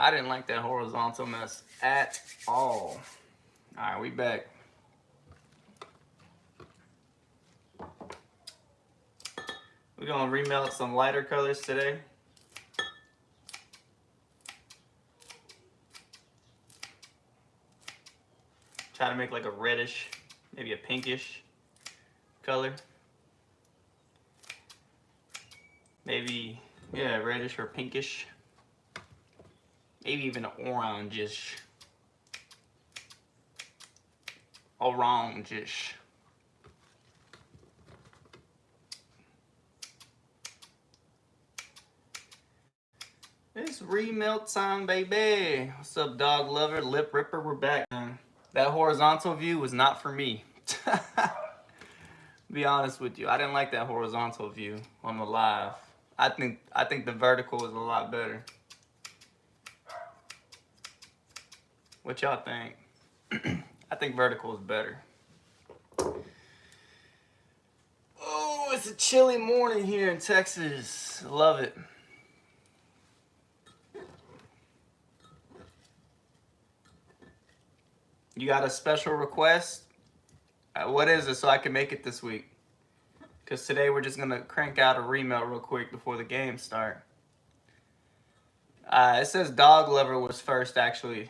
I didn't like that horizontal mess at all. All right, we back. We're gonna remelt some lighter colors today. Try to make like a reddish, maybe a pinkish color. Maybe, yeah, reddish or pinkish. Maybe even orangish. Orangish. It's remelt time, baby. What's up, dog lover, lip ripper? We're back. That horizontal view was not for me. Be honest with you, I didn't like that horizontal view on the live. I think the vertical is a lot better. What y'all think? I think vertical is better. Oh, it's a chilly morning here in Texas. Love it. You got a special request? What is it so I can make it this week? Because today we're just going to crank out a remelt real quick before the game start. It says dog lover was first, actually.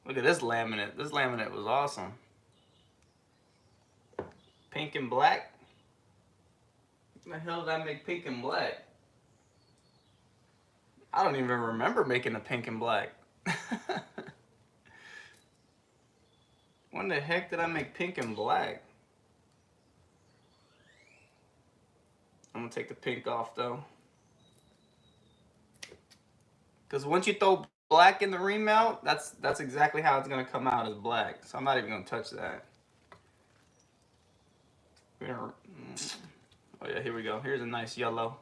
Look at this laminate. This laminate was awesome. Pink and black? What the hell did I make pink and black? I don't even remember making a pink and black. When the heck did I make pink and black? I'm gonna take the pink off though. Because once you throw black in the remelt, that's exactly how it's gonna come out as black. So I'm not even gonna touch that. Oh yeah, here we go. Here's a nice yellow.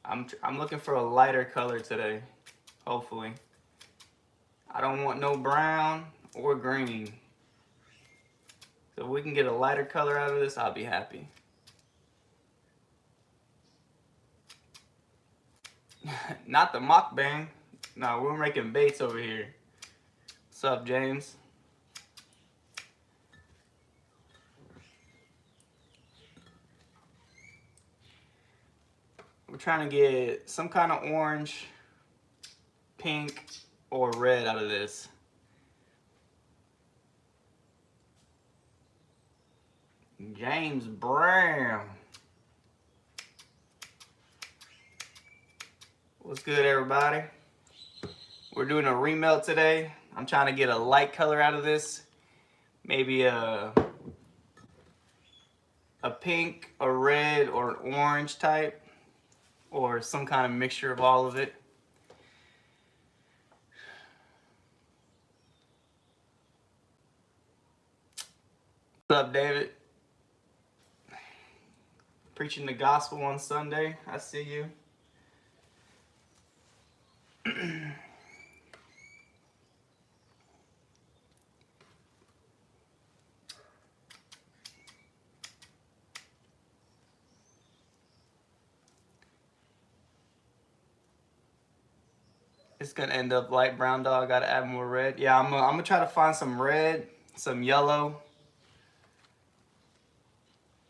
I'm looking for a lighter color today, hopefully. I don't want no brown or green. So if we can get a lighter color out of this, I'll be happy. Not the mukbang. No, we're making baits over here. What's up, James? We're trying to get some kind of orange, pink, or red out of this. James Brown. What's good, everybody? We're doing a remelt today. I'm trying to get a light color out of this. Maybe a pink, a red, or an orange type. Or some kind of mixture of all of it. What's up, David? Preaching the gospel on Sunday. I see you. It's gonna end up light brown, dog. Gotta add more red. Yeah, I'm gonna try to find some red, some yellow.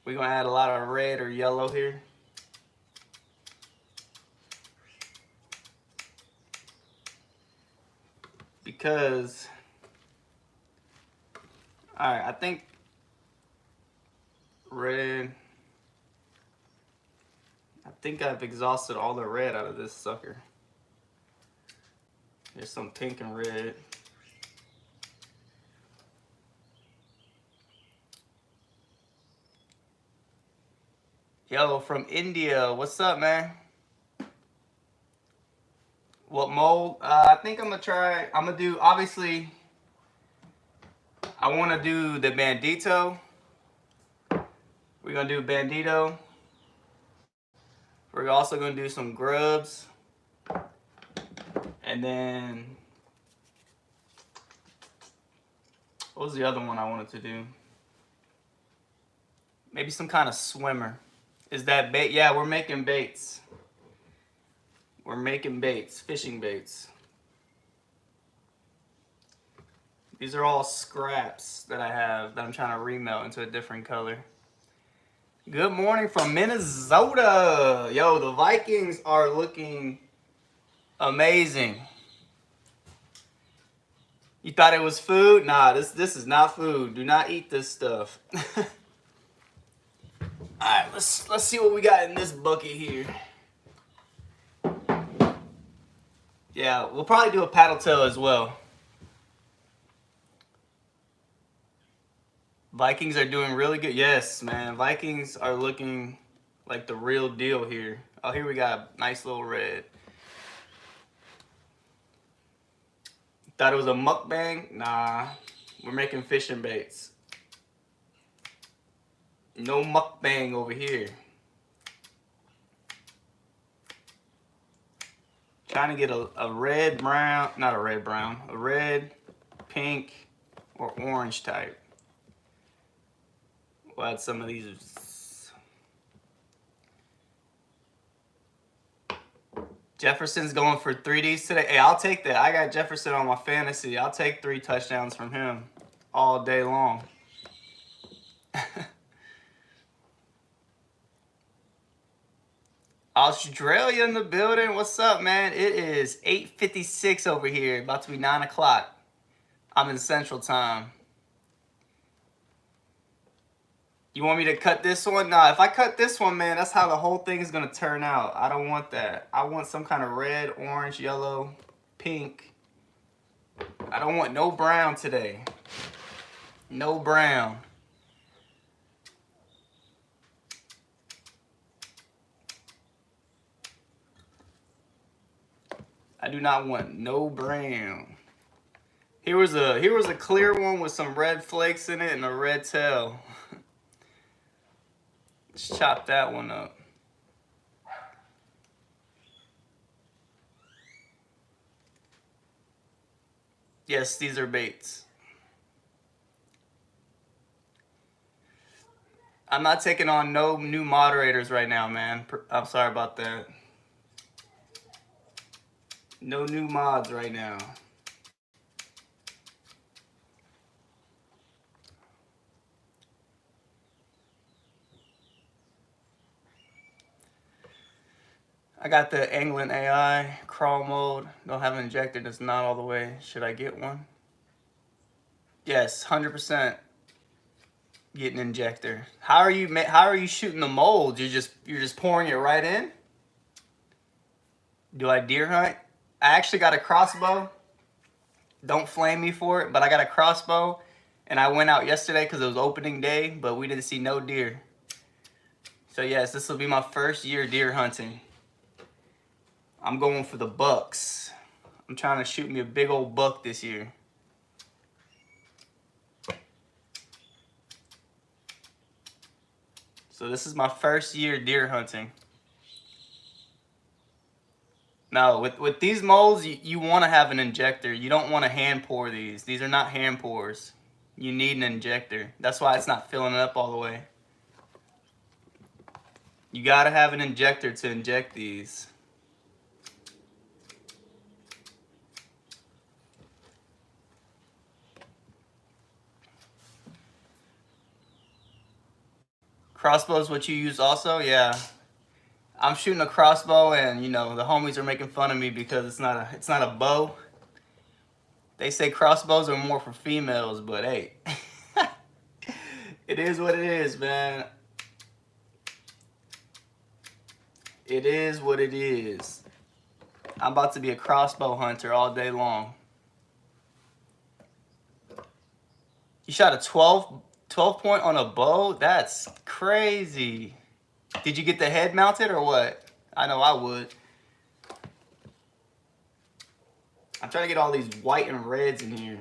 We're gonna add a lot of red or yellow here. Because, all right, I think red. I think I've exhausted all the red out of this sucker. There's some pink and red. Yo, from India, what's up, man? What mold? I think I'm gonna do, obviously, I want to do the bandito. We're going to do bandito. We're also going to do some grubs. And then, what was the other one I wanted to do? Maybe some kind of swimmer. Is that bait? Yeah, we're making baits. We're making baits, fishing baits. These are all scraps that I have that I'm trying to remelt into a different color. Good morning from Minnesota. Yo, the Vikings are looking amazing. You thought it was food? Nah, this is not food. Do not eat this stuff. Alright, let's see what we got in this bucket here. Yeah, we'll probably do a paddle tail as well. Vikings are doing really good. Yes, man. Vikings are looking like the real deal here. Oh, here we got a nice little red. Thought it was a mukbang? Nah, we're making fishing baits. No mukbang over here. Trying to get a red, brown, not a red, brown, a red, pink, or orange type. We'll add some of these. Jefferson's going for 3Ds today. Hey, I'll take that. I got Jefferson on my fantasy. I'll take 3 touchdowns from him all day long. Australia in the building. What's up, man? It is 8:56 over here. About to be 9 o'clock. I'm in Central Time. You want me to cut this one? Nah, if I cut this one, man, that's how the whole thing is going to turn out. I don't want that. I want some kind of red, orange, yellow, pink. I don't want no brown today. No brown. I do not want no brown. Here was a clear one with some red flakes in it and a red tail. Let's chop that one up. Yes, these are baits. I'm not taking on no new moderators right now, man. I'm sorry about that. No new mods right now. I got the Angling AI crawl mode. Don't have an injector that's not all the way. Should I get one? Yes, 100% get an injector. How are you shooting the molds? You're just pouring it right in? Do I deer hunt? I actually got a crossbow. Don't flame me for it, but I got a crossbow and I went out yesterday because it was opening day, but we didn't see no deer. So yes, this will be my first year deer hunting. I'm going for the bucks. I'm trying to shoot me a big old buck this year. So this is my first year deer hunting. Now, with these molds, you want to have an injector. You don't want to hand pour these. These are not hand pours. You need an injector. That's why it's not filling it up all the way. You got to have an injector to inject these. Crossbow is what you use also? Yeah. I'm shooting a crossbow and, you know, the homies are making fun of me because it's not a bow. They say crossbows are more for females, but hey. It is what it is, man. It is what it is. I'm about to be a crossbow hunter all day long. You shot a 12 point on a bow? That's crazy. Did you get the head mounted or what? I know I would. I'm trying to get all these white and reds in here.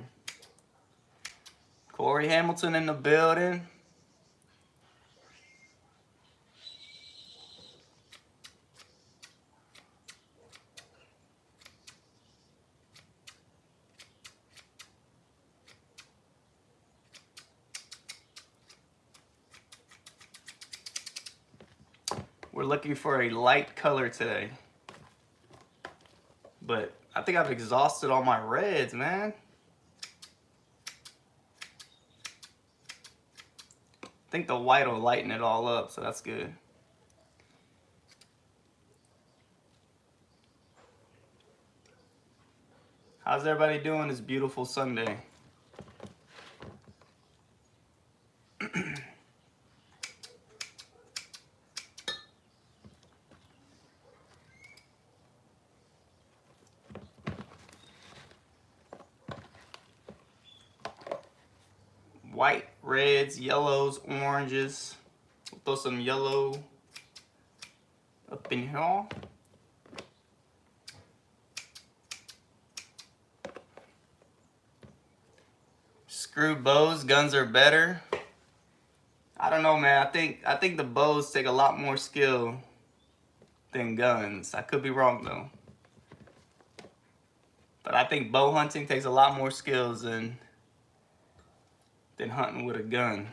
Corey Hamilton in the building. We're looking for a light color today. But I think I've exhausted all my reds, man. I think the white will lighten it all up, so that's good. How's everybody doing this beautiful Sunday? White, reds, yellows, oranges. We'll throw some yellow up in here. Screw bows, guns are better. I don't know, man. I think the bows take a lot more skill than guns. I could be wrong though. But I think bow hunting takes a lot more skills than hunting with a gun.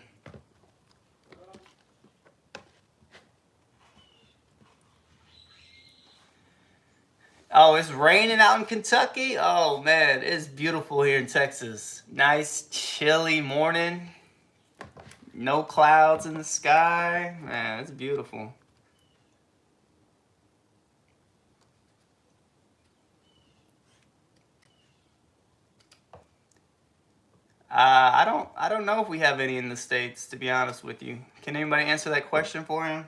Oh, it's raining out in Kentucky? Oh man, it's beautiful here in Texas. Nice chilly morning. No clouds in the sky. Man, it's beautiful. I don't know if we have any in the States, to be honest with you. Can anybody answer that question for him?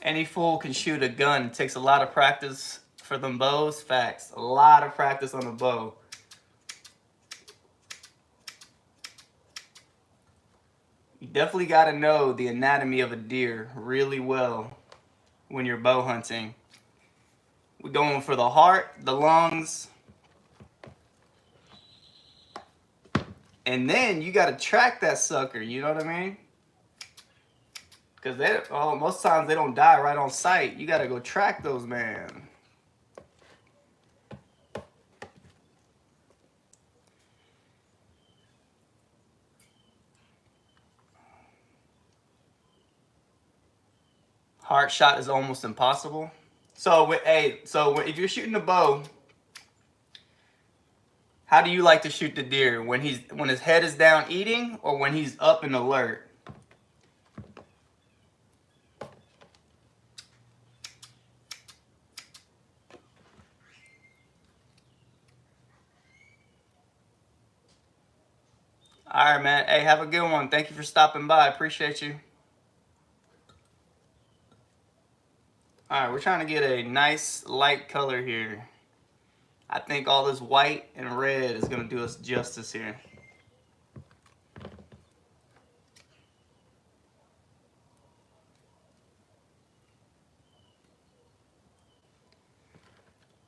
Any fool can shoot a gun. It takes a lot of practice for them bows. Facts. A lot of practice on a bow. You definitely got to know the anatomy of a deer really well when you're bow hunting. We're going for the heart, the lungs, and then you got to track that sucker. You know what I mean? Because most times they don't die right on sight. You got to go track those, man. Heart shot is almost impossible. So, if you're shooting a bow, how do you like to shoot the deer? When his head is down eating, or when he's up and alert? All right, man. Hey, have a good one. Thank you for stopping by. I appreciate you. All right, we're trying to get a nice light color here. I think all this white and red is going to do us justice here.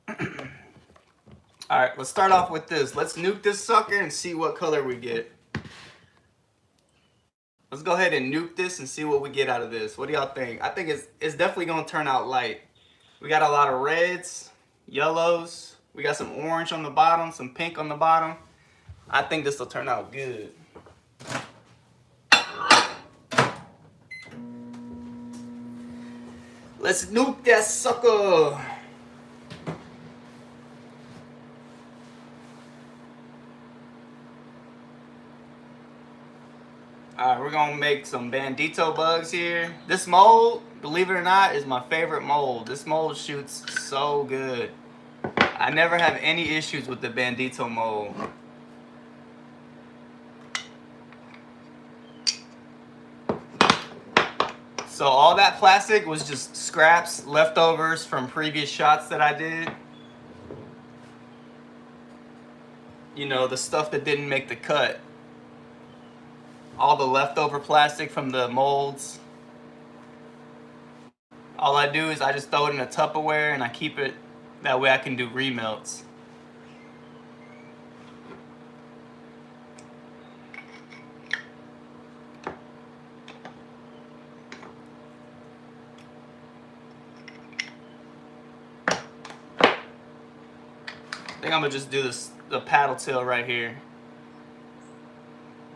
All right, let's start off with this. Let's nuke this sucker and see what color we get. Let's go ahead and nuke this and see what we get out of this. What do y'all think? I think it's definitely going to turn out light. We got a lot of reds, yellows. We got some orange on the bottom, some pink on the bottom. I think this will turn out good. Let's nuke that sucker. Alright, we're gonna make some bandito bugs here. This mold, believe it or not, is my favorite mold. This mold shoots so good. I never have any issues with the bandito mold. So all that plastic was just scraps, leftovers from previous shots that I did. You know, the stuff that didn't make the cut. All the leftover plastic from the molds. All I do is I just throw it in a Tupperware and I keep it, that way I can do remelts. I think I'm gonna just do the paddle tail right here.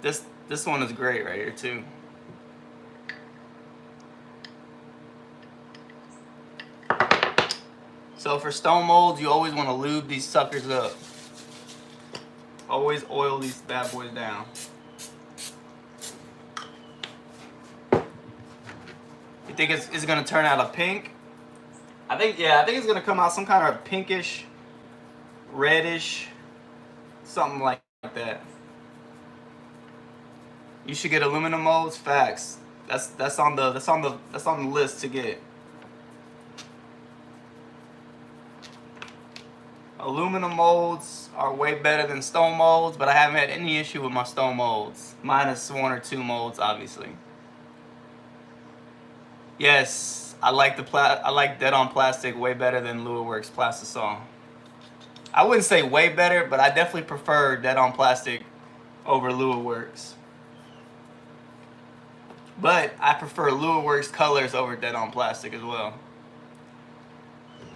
This one is great right here too. So for stone molds, you always want to lube these suckers up. Always oil these bad boys down. You think it's gonna turn out a pink? I think it's gonna come out some kind of pinkish, reddish, something like that. You should get aluminum molds. Facts. That's on the list to get. Aluminum molds are way better than stone molds, but I haven't had any issue with my stone molds. Minus 1 or 2 molds, obviously. Yes, I like Dead on Plastic way better than Luaworks Plastisol. I wouldn't say way better, but I definitely prefer Dead on Plastic over Luaworks. But I prefer Luaworks colors over Dead on Plastic as well.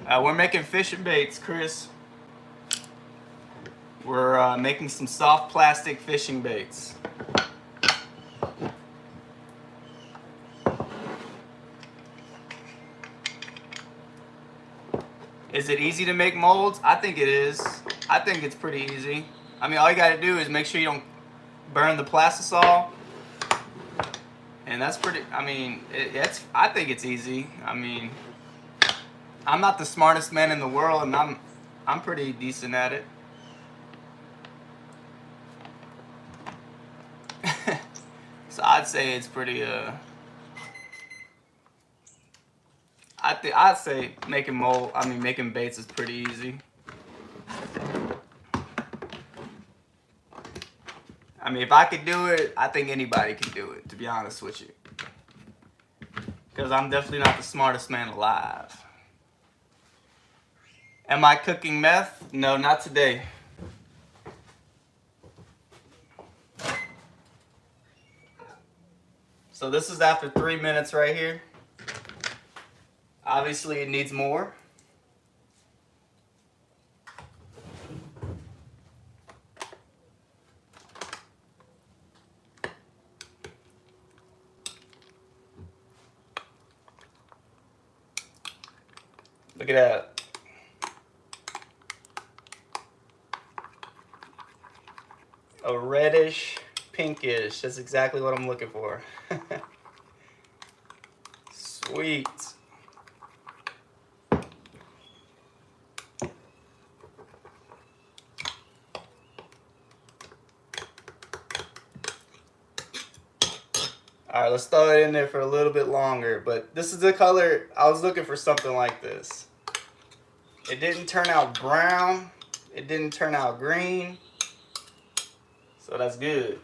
We're making fishing baits, Chris. We're making some soft plastic fishing baits. Is it easy to make molds? I think it is. I think it's pretty easy. I mean, all you gotta do is make sure you don't burn the Plastisol. And that's pretty, I mean, I think it's easy. I mean, I'm not the smartest man in the world, and I'm pretty decent at it. So I'd say it's pretty, I'd say making baits is pretty easy. I mean, if I could do it, I think anybody can do it, to be honest with you. Because I'm definitely not the smartest man alive. Am I cooking meth? No, not today. So this is after 3 minutes right here. Obviously it needs more. Look at that. A reddish, pinkish. That's exactly what I'm looking for. Sweet. All right, let's throw it in there for a little bit longer. But this is the color. I was looking for something like this. It didn't turn out brown. It didn't turn out green. So that's good.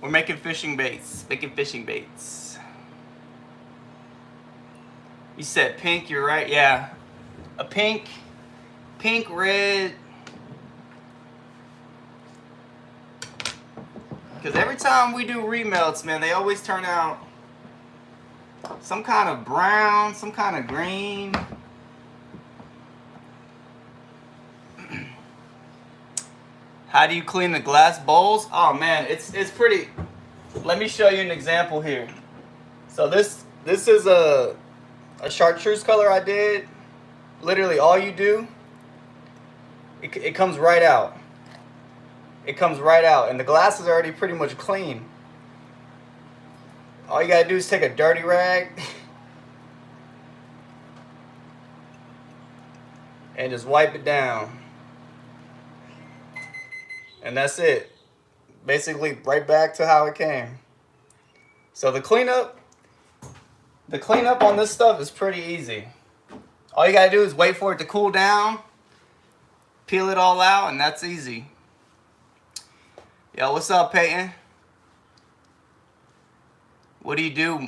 We're making fishing baits. You said pink, you're right. Yeah. A pink, red. Because every time we do remelts, man, they always turn out some kind of brown, some kind of green. How do you clean the glass bowls? Oh man, it's pretty. Let me show you an example here. So this is a chartreuse color I did. Literally all you do, it comes right out. It comes right out, and the glass is already pretty much clean. All you gotta do is take a dirty rag and just wipe it down. And that's it. Basically right back to how it came. So the cleanup on this stuff is pretty easy. All you gotta do is wait for it to cool down, peel it all out, and that's easy. Yo, what's up, Peyton? What do you do?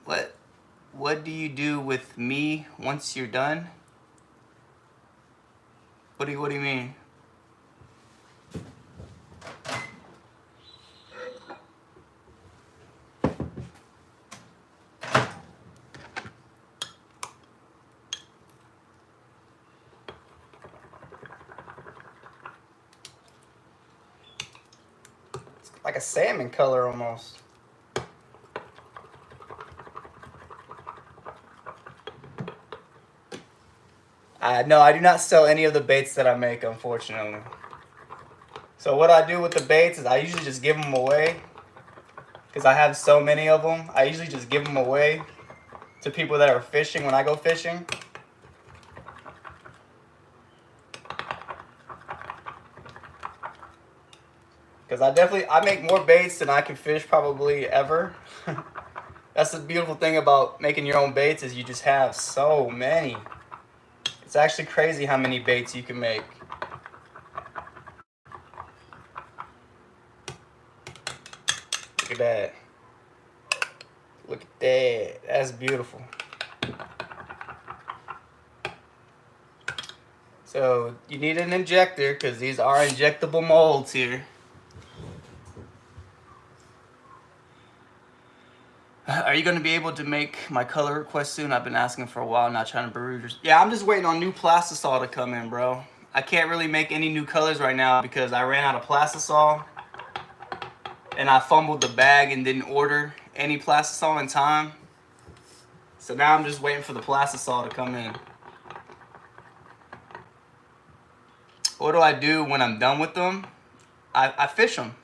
What do you do with me once you're done? What do you mean? It's like a salmon color almost. No, I do not sell any of the baits that I make, unfortunately. So what I do with the baits is I usually just give them away. Because I have so many of them, I usually just give them away to people that are fishing when I go fishing. Because I make more baits than I can fish probably ever. That's the beautiful thing about making your own baits is you just have so many. It's actually crazy how many baits you can make. Look at that. Look at that. That's beautiful. So you need an injector because these are injectable molds here. Are you going to be able to make my color request soon? I've been asking for a while, not trying to berate. Yeah, I'm just waiting on new plastisol to come in, bro. I can't really make any new colors right now because I ran out of plastisol. And I fumbled the bag and didn't order any plastisol in time. So now I'm just waiting for the plastisol to come in. What do I do when I'm done with them? I fish them.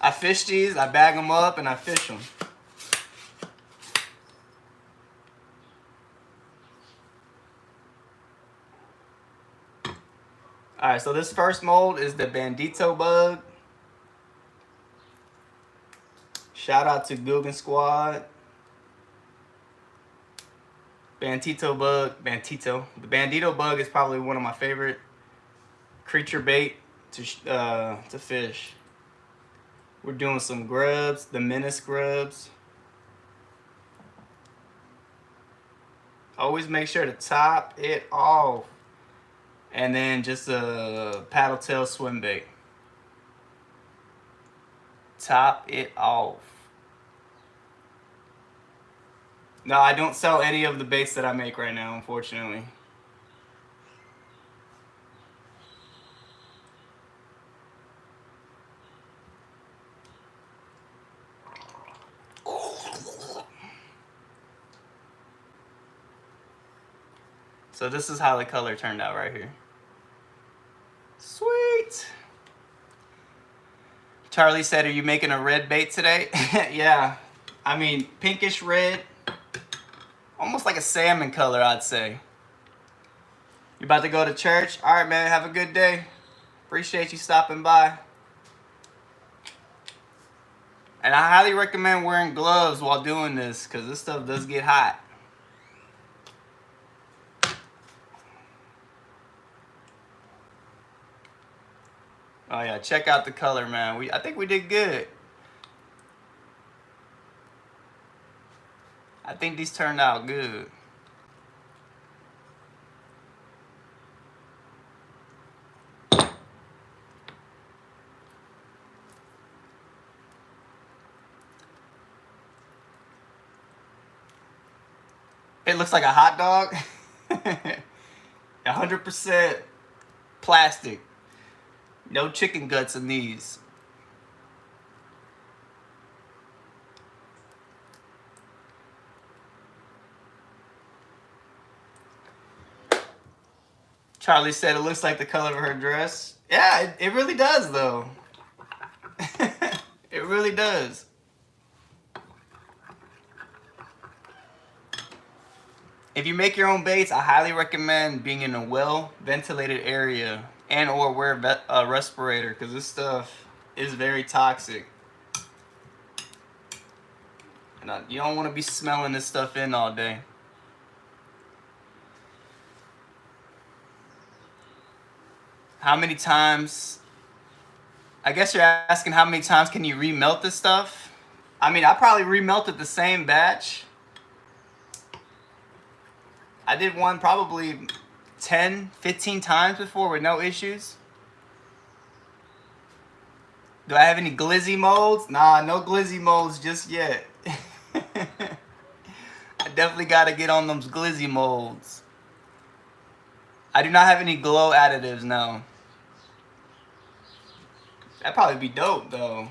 I fish these, I bag them up, and I fish them. Alright, so this first mold is the Bandito bug. Shout out to Guggen Squad. Bandito bug, Bandito. The Bandito bug is probably one of my favorite creature bait to fish. We're doing some grubs, the menace grubs. Always make sure to top it off. And then just a paddle tail swim bait. Top it off. No, I don't sell any of the baits that I make right now, unfortunately. So this is how the color turned out right here. Sweet. Charlie said, are you making a red bait today? Yeah. I mean, pinkish red. Almost like a salmon color, I'd say. You about to go to church? All right, man. Have a good day. Appreciate you stopping by. And I highly recommend wearing gloves while doing this because this stuff does get hot. Oh yeah, check out the color, man. I think we did good. I think these turned out good. It looks like a hot dog. 100% plastic. No chicken guts in these. Charlie said it looks like the color of her dress. Yeah, it really does, though. It really does. If you make your own baits, I highly recommend being in a well-ventilated area and or wear a respirator because this stuff is very toxic. And you don't want to be smelling this stuff in all day. How many times I guess you're asking how many times can you remelt this stuff? I mean, I probably remelted the same batch. I did one probably 10, 15 times before with no issues. Do I have any glizzy molds? Nah, no glizzy molds just yet. I definitely got to get on those glizzy molds. I do not have any glow additives, no. That'd probably be dope, though.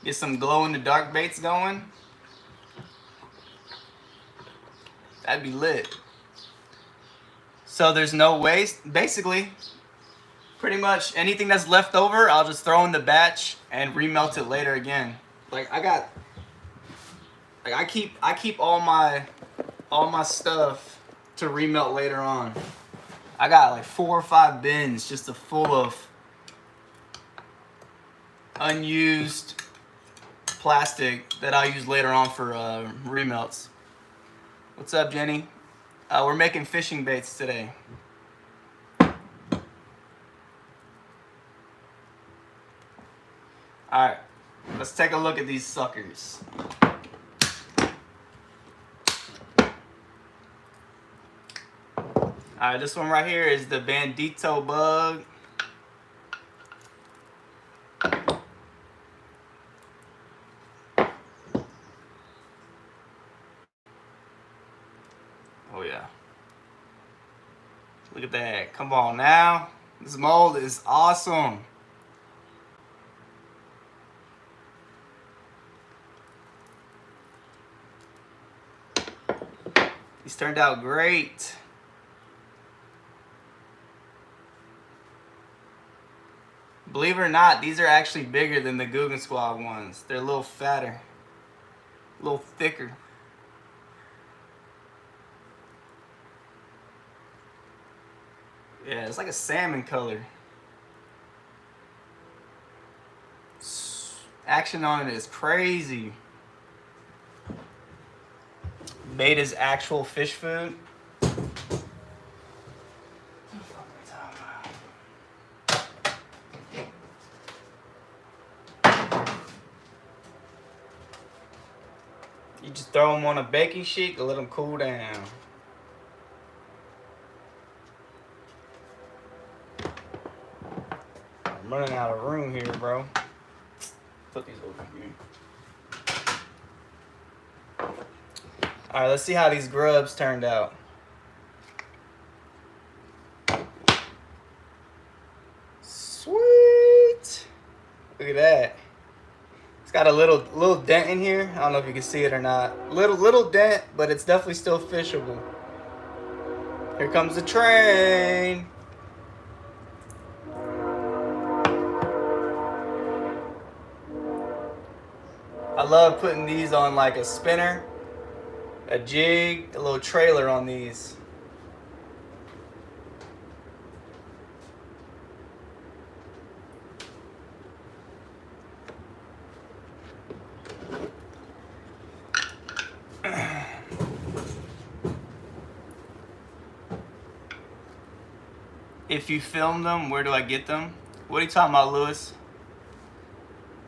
Get some glow-in-the-dark baits going. That'd be lit. So there's no waste. Basically, pretty much anything that's left over, I'll just throw in the batch and remelt it later again. Like I keep all my stuff to remelt later on. I got like 4 or 5 bins just full of unused plastic that I'll use later on for remelts. What's up, Jenny? We're making fishing baits today. Alright, let's take a look at these suckers. Alright, this one right here is the Bandito bug. Oh yeah. Look at that. Come on now. This mold is awesome. These turned out great. Believe it or not, these are actually bigger than the Googan Squad ones. They're a little fatter, a little thicker. Yeah, it's like a salmon color. Action on it is crazy. Bait is actual fish food. You just throw them on a baking sheet to let them cool down. I'm running out of room here, bro. Put these over here. Alright, let's see how these grubs turned out. Sweet! Look at that. It's got a little dent in here. I don't know if you can see it or not. Little dent, but it's definitely still fishable. Here comes the train. I love putting these on like a spinner, a jig, a little trailer on these. If you film them, where do I get them? What are you talking about, Lewis?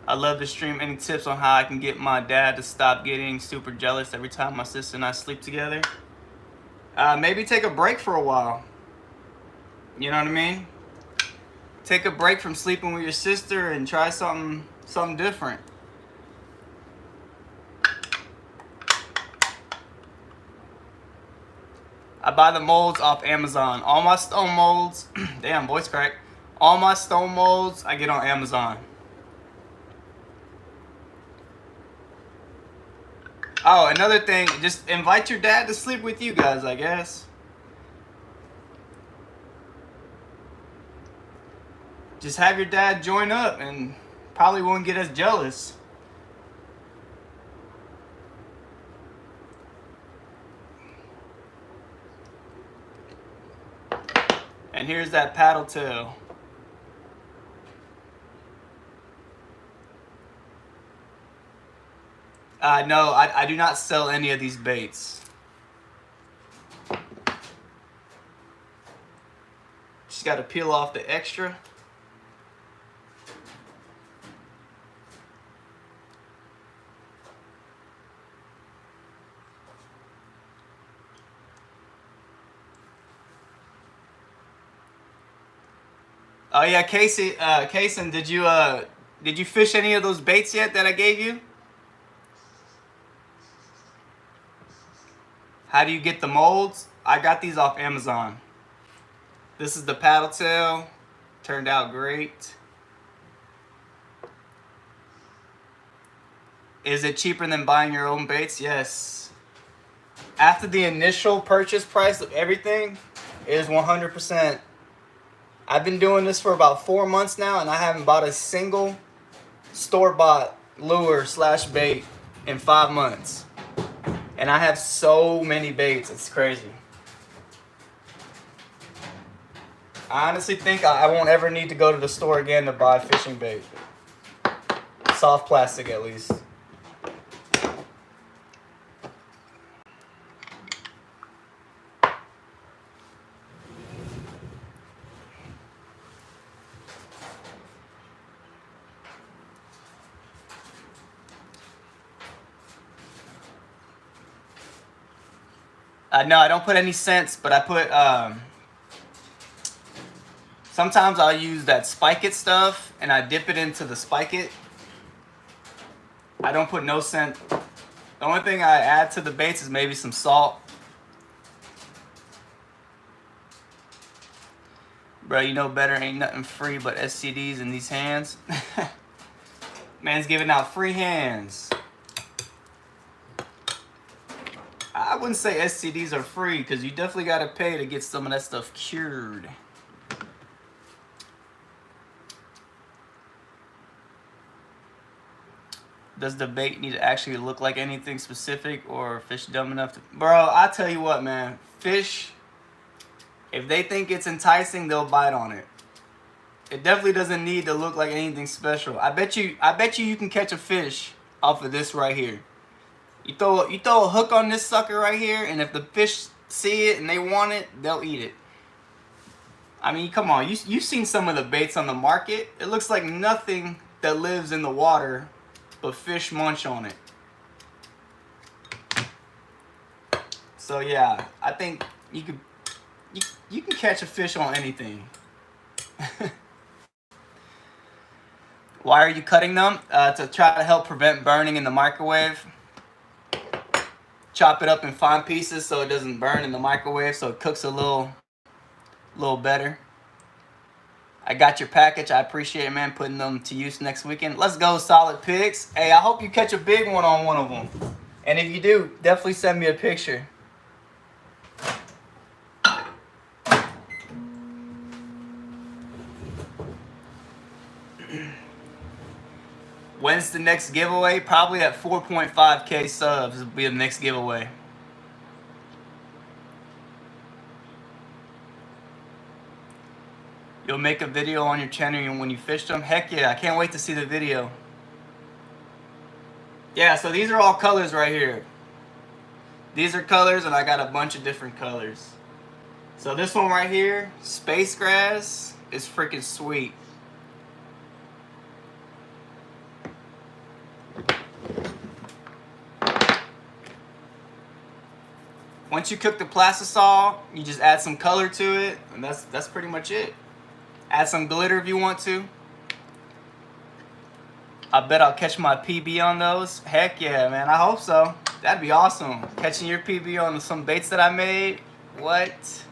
I love to stream. Any tips on how I can get my dad to stop getting super jealous every time my sister and I sleep together? Maybe take a break for a while. You know what I mean? Take a break from sleeping with your sister and try something different. I buy the molds off Amazon. All my stone molds, damn, voice crack. All my stone molds I get on Amazon. Oh, another thing, just invite your dad to sleep with you guys, I guess. Just have your dad join up and probably won't get as jealous. And here's that paddle tail. No, I do not sell any of these baits. Just got to peel off the extra. Oh yeah, Casey, Kaysen, did you fish any of those baits yet that I gave you? How do you get the molds? I got these off Amazon. This is the paddle tail. Turned out great. Is it cheaper than buying your own baits? Yes. After the initial purchase price of everything, it is 100%. I've been doing this for about 4 months now, and I haven't bought a single store-bought lure / bait in 5 months. And I have so many baits, it's crazy. I honestly think I won't ever need to go to the store again to buy fishing bait. Soft plastic at least. No, I don't put any scents, but I put, sometimes I'll use that Spike It stuff, and I dip it into the Spike It. I don't put no scent. The only thing I add to the baits is maybe some salt. Bro, you know better, ain't nothing free but STDs in these hands. Man's giving out free hands. I wouldn't say STDs are free, because you definitely got to pay to get some of that stuff cured. Does the bait need to actually look like anything specific, or fish dumb enough to... Bro, I tell you what, man. Fish, if they think it's enticing, they'll bite on it. It definitely doesn't need to look like anything special. I bet you can catch a fish off of this right here. You throw a hook on this sucker right here, and if the fish see it and they want it, they'll eat it. I mean, come on. You've seen some of the baits on the market. It looks like nothing that lives in the water, but fish munch on it. So yeah, I think you can catch a fish on anything. Why are you cutting them? To try to help prevent burning in the microwave. Chop it up in fine pieces so it doesn't burn in the microwave, so it cooks a little better. I got your package. I appreciate it, man, putting them to use next weekend. Let's go, Solid Pigs. Hey, I hope you catch a big one on one of them. And if you do, definitely send me a picture. When's the next giveaway? Probably at 4.5K subs will be the next giveaway. You'll make a video on your channel when you fish them? Heck yeah, I can't wait to see the video. Yeah, so these are all colors right here. These are colors, and I got a bunch of different colors. So this one right here, Space Grass, is freaking sweet. Once you cook the plastisol, you just add some color to it, and that's pretty much it. Add some glitter if you want to. I bet I'll catch my PB on those. Heck yeah, man. I hope so. That'd be awesome. Catching your PB on some baits that I made. What?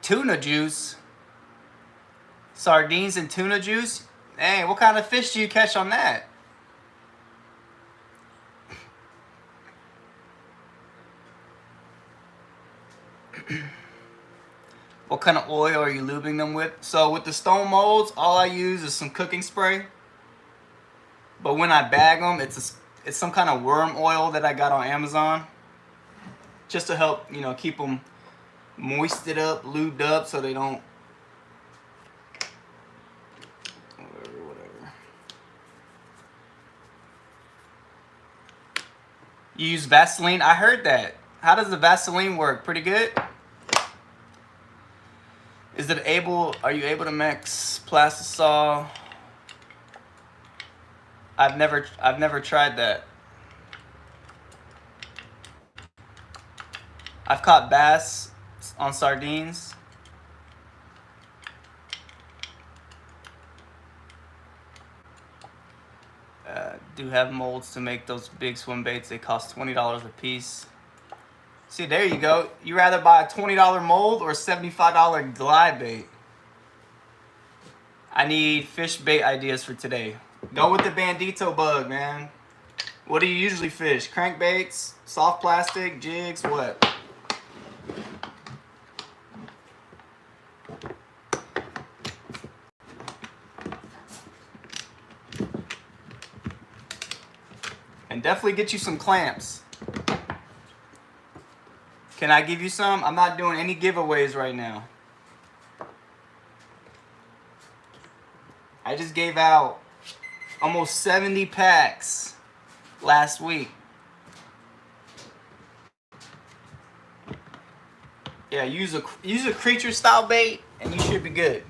Tuna juice? Sardines and tuna juice? Hey, what kind of fish do you catch on that? What kind of oil are you lubing them with? So with the stone molds, all I use is some cooking spray. But when I bag them, it's some kind of worm oil that I got on Amazon. Just to help, you know, keep them moisted up, lubed up, so they don't... Whatever. You use Vaseline? I heard that. How does the Vaseline work? Pretty good? Are you able to mix plastisol? I've never tried that. I've caught bass on sardines. Do have molds to make those big swim baits. They cost $20 a piece. See, there you go. You rather buy a $20 mold or a $75 glide bait? I need fish bait ideas for today. Go with the Bandito bug, man. What do you usually fish? Crankbaits, soft plastic, jigs, what? And definitely get you some clamps. Can I give you some? I'm not doing any giveaways right now. I just gave out almost 70 packs last week. Yeah, use a creature style bait and you should be good.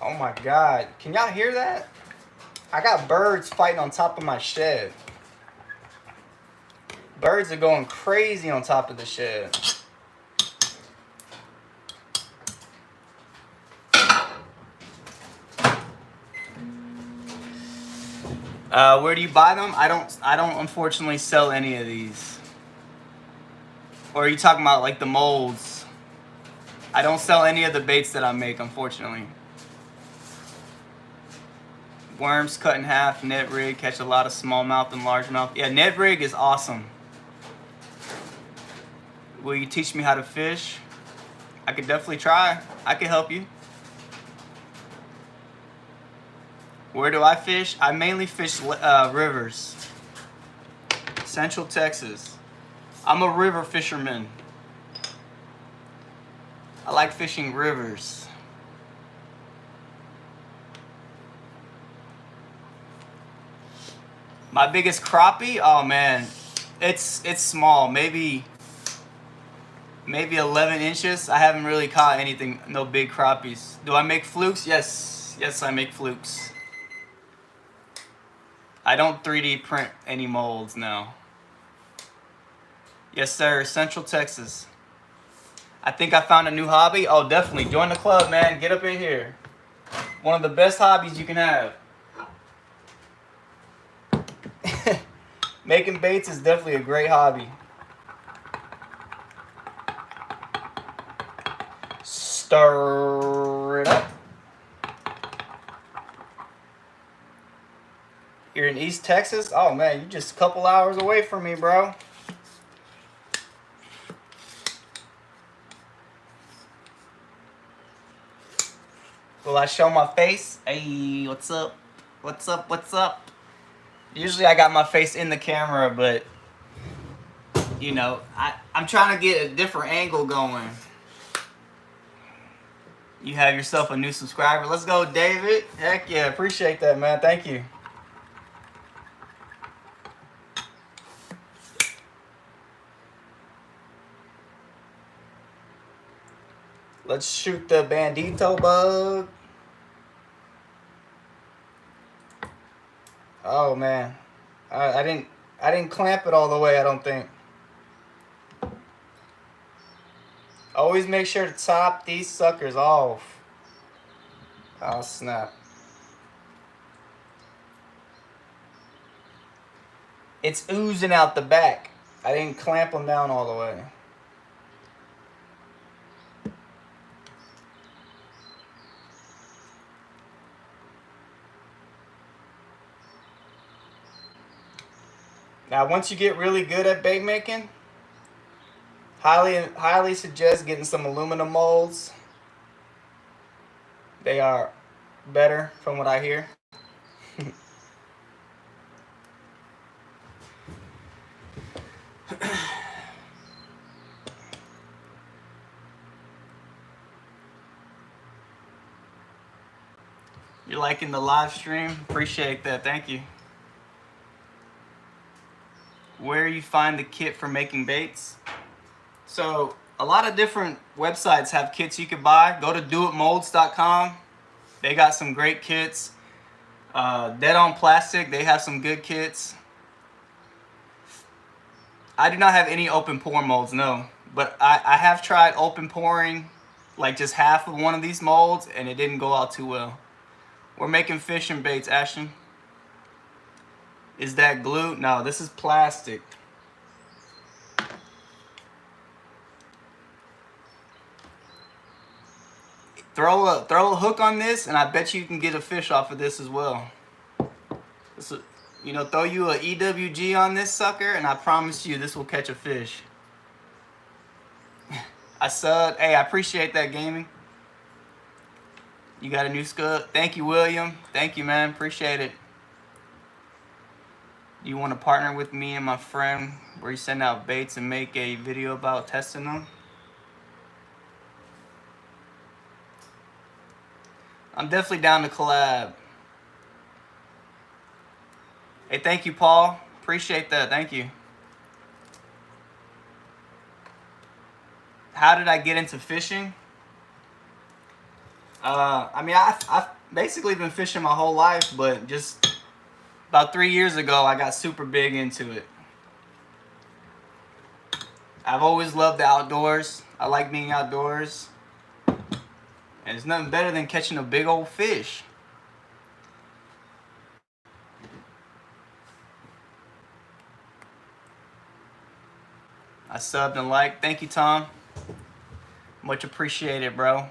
Oh my God, can y'all hear that? I got birds fighting on top of my shed. Birds are going crazy on top of the shed. Where do you buy them? I don't unfortunately sell any of these. Or are you talking about like the molds? I don't sell any of the baits that I make, unfortunately. Worms cut in half, Ned rig, catch a lot of smallmouth and largemouth. Yeah, Ned rig is awesome. Will you teach me how to fish? I could definitely try. I could help you. Where do I fish? I mainly fish rivers. Central Texas. I'm a river fisherman. I like fishing rivers. My biggest crappie? Oh man, it's small. Maybe 11 inches. I haven't really caught anything, no big crappies. Do I make flukes? Yes, I make flukes. I don't 3D print any molds now. Yes, sir. Central Texas. I think I found a new hobby. Oh, definitely. Join the club, man. Get up in here. One of the best hobbies you can have. Making baits is definitely a great hobby. Stir it up. You're in East Texas? Oh man, you're just a couple hours away from me, bro. Will I show my face? Hey, what's up? What's up? What's up? Usually I got my face in the camera, but you know, I'm trying to get a different angle going. You have yourself a new subscriber. Let's go, David. Heck yeah, appreciate that, man. Thank you. Let's shoot the Bandito bug. Oh man, I didn't clamp it all the way. I don't think. Always make sure to top these suckers off. Oh snap! It's oozing out the back. I didn't clamp them down all the way. Now, once you get really good at bait making, highly suggest getting some aluminum molds. They are better from what I hear. You're liking the live stream? Appreciate that. Thank you. Where you find the kit for making baits? So a lot of different websites have kits you can buy. Go to doitmolds.com. They got some great kits. Dead on Plastic, they have some good kits. I do not have any open pour molds, no. But I have tried open pouring like just half of one of these molds, and it didn't go out too well. We're making fishing baits, Ashton. Is that glue? No, this is plastic. Throw a hook on this, and I bet you can get a fish off of this as well. This, you know, throw you a EWG on this sucker, and I promise you this will catch a fish. I subbed. Hey, I appreciate that, gaming. You got a new scud? Thank you, William. Thank you, man. Appreciate it. You want to partner with me and my friend where you send out baits and make a video about testing them? I'm definitely down to collab. Hey, thank you, Paul. Appreciate that. Thank you. How did I get into fishing? I mean, I've basically been fishing my whole life, but just about 3 years ago, I got super big into it. I've always loved the outdoors. I like being outdoors. And there's nothing better than catching a big old fish. I subbed and liked. Thank you, Tom. Much appreciated, bro.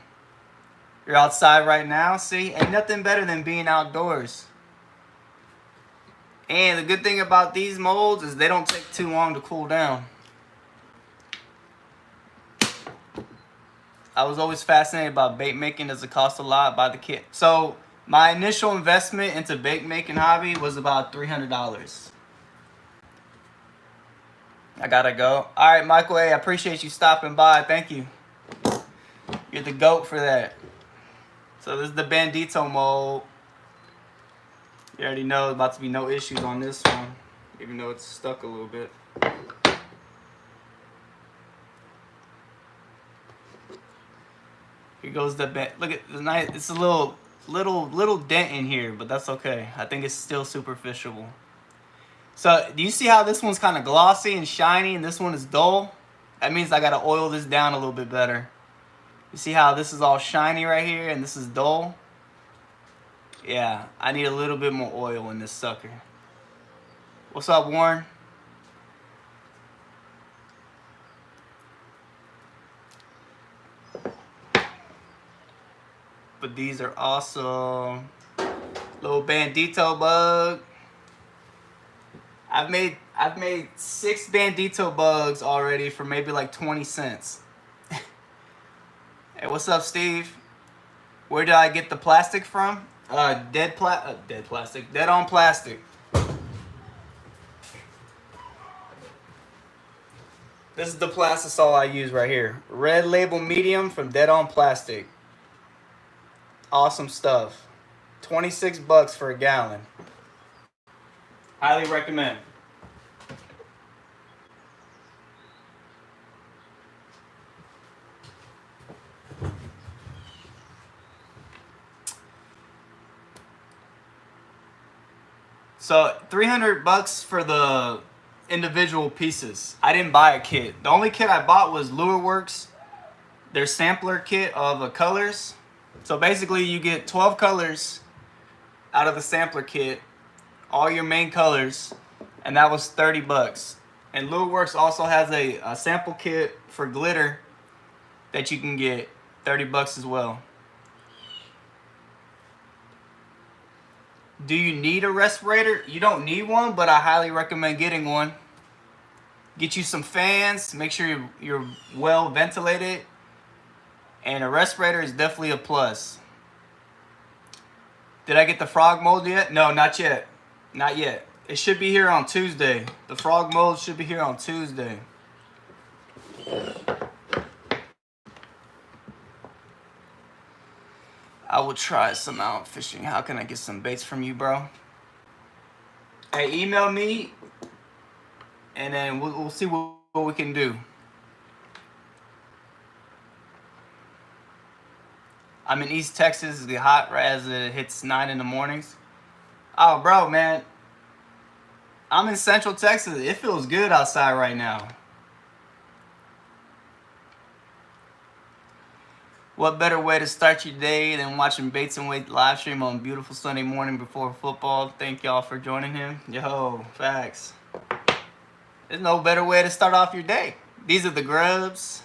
You're outside right now. See, ain't nothing better than being outdoors. And the good thing about these molds is they don't take too long to cool down. I was always fascinated about bait making. Does it cost a lot? Buy the kit. So my initial investment into bait making hobby was about $300. I gotta go. All right, Michael A., I appreciate you stopping by. Thank you. You're the GOAT for that. So this is the Bandito mold. You already know there's about to be no issues on this one, even though it's stuck a little bit. Here goes the band. Look at the nice. It's a little dent in here, but that's okay. I think it's still super fishable. So do you see how this one's kind of glossy and shiny, and this one is dull? That means I gotta oil this down a little bit better. You see how this is all shiny right here, and this is dull? Yeah, I need a little bit more oil in this sucker. What's up, Warren? But these are awesome. Little Bandito bug. I've made 6 Bandito bugs already for maybe like 20 cents. Hey, what's up, Steve? Where did I get the plastic from? Dead on Plastic. This is the plastisol I use right here. Red Label Medium from Dead on Plastic. Awesome stuff. 26 bucks for a gallon. Highly recommend. So 300 bucks for the individual pieces. I didn't buy a kit. The only kit I bought was LureWorks, their sampler kit of colors. So basically you get 12 colors out of the sampler kit, all your main colors, and that was 30 bucks. And LureWorks also has a sample kit for glitter that you can get 30 bucks as well. Do you need a respirator? You don't need one, but I highly recommend getting one. Get you some fans, make sure you're well ventilated, and a respirator is definitely a plus. Did I get the frog mold yet? No, not yet. Not yet. It should be here on Tuesday. The frog mold should be here on Tuesday. I will try some out fishing. How can I get some baits from you, bro? Hey, email me, and then we'll see what we can do. I'm in East Texas. It's hot right as it hits 9 in the mornings. Oh, bro, man. I'm in Central Texas. It feels good outside right now. What better way to start your day than watching Baits and Weight live stream on a beautiful Sunday morning before football? Thank y'all for joining him. Yo, facts. There's no better way to start off your day. These are the grubs.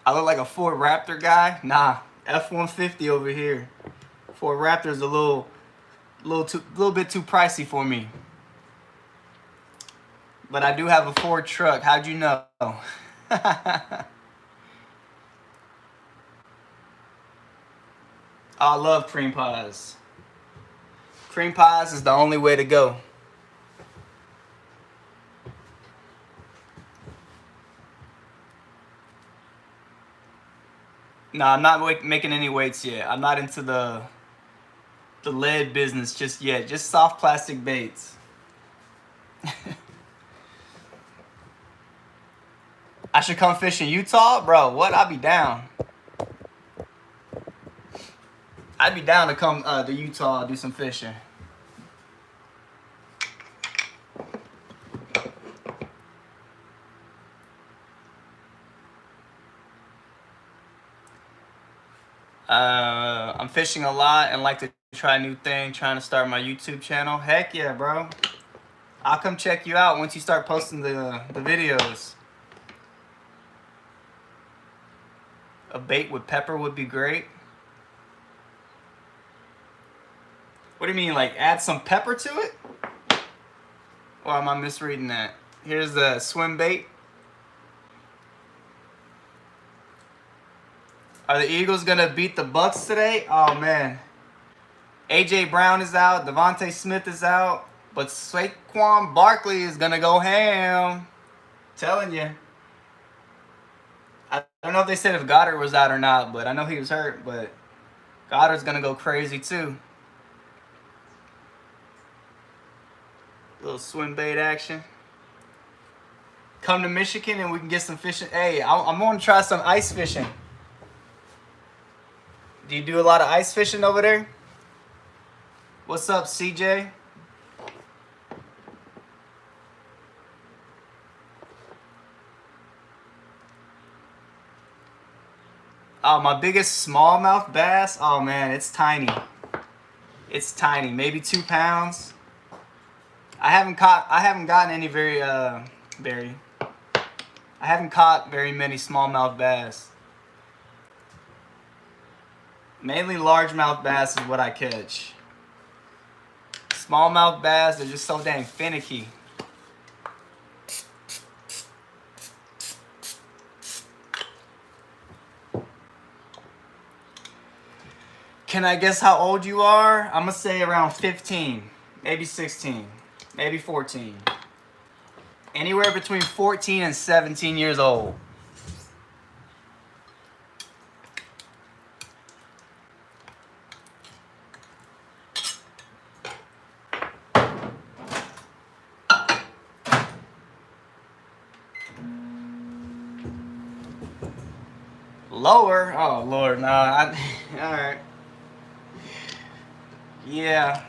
I look like a Ford Raptor guy. Nah, F-150 over here. Ford Raptor's a little bit too pricey for me. But I do have a Ford truck. How'd you know? I love cream pies. Cream pies is the only way to go. No, I'm not making any weights yet. I'm not into the lead business just yet. Just soft plastic baits. I should come fish in Utah? Bro, what? I'd be down. I'd be down to come to Utah do some fishing. I'm fishing a lot and like to try a new thing, trying to start my YouTube channel. Heck yeah, bro. I'll come check you out once you start posting the videos. A bait with pepper would be great. What do you mean, like add some pepper to it? Or am I misreading that? Here's the swim bait. Are the Eagles gonna beat the Bucks today? Oh man. AJ Brown is out, Devontae Smith is out, but Saquon Barkley is gonna go ham. Telling you. I don't know if they said if Goddard was out or not, but I know he was hurt, but Goddard's gonna go crazy too. Little swim bait action. Come to Michigan and we can get some fishing. Hey, I'm gonna try some ice fishing. Do you do a lot of ice fishing over there? What's up, CJ? Oh, my biggest smallmouth bass? Oh man, it's tiny. It's tiny, maybe 2 pounds. I haven't gotten any I haven't caught very many smallmouth bass. Mainly largemouth bass is what I catch. Smallmouth bass, they're just so dang finicky. Can I guess how old you are? I'm gonna say around 15, maybe 16, maybe 14. Anywhere between 14 and 17 years old. Lower? Oh Lord, nah. All right. Yeah.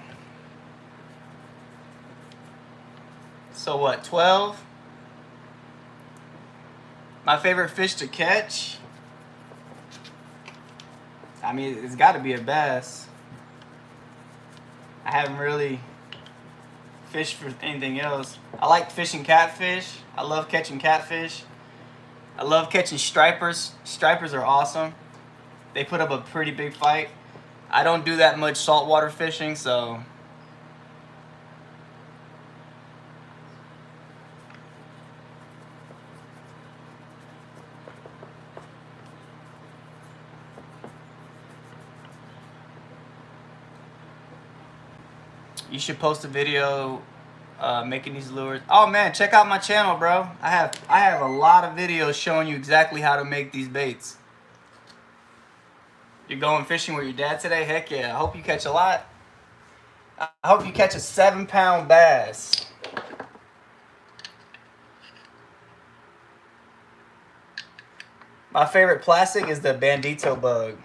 So what, 12? My favorite fish to catch? I mean, it's got to be a bass. I haven't really fished for anything else. I like fishing catfish. I love catching catfish. I love catching stripers. Stripers are awesome. They put up a pretty big fight. I don't do that much saltwater fishing, so you should post a video making these lures. Oh man, check out my channel, bro. I have a lot of videos showing you exactly how to make these baits. You're going fishing with your dad today? Heck yeah. I hope you catch a lot. I hope you catch a 7-pound bass. My favorite plastic is the Bandito bug.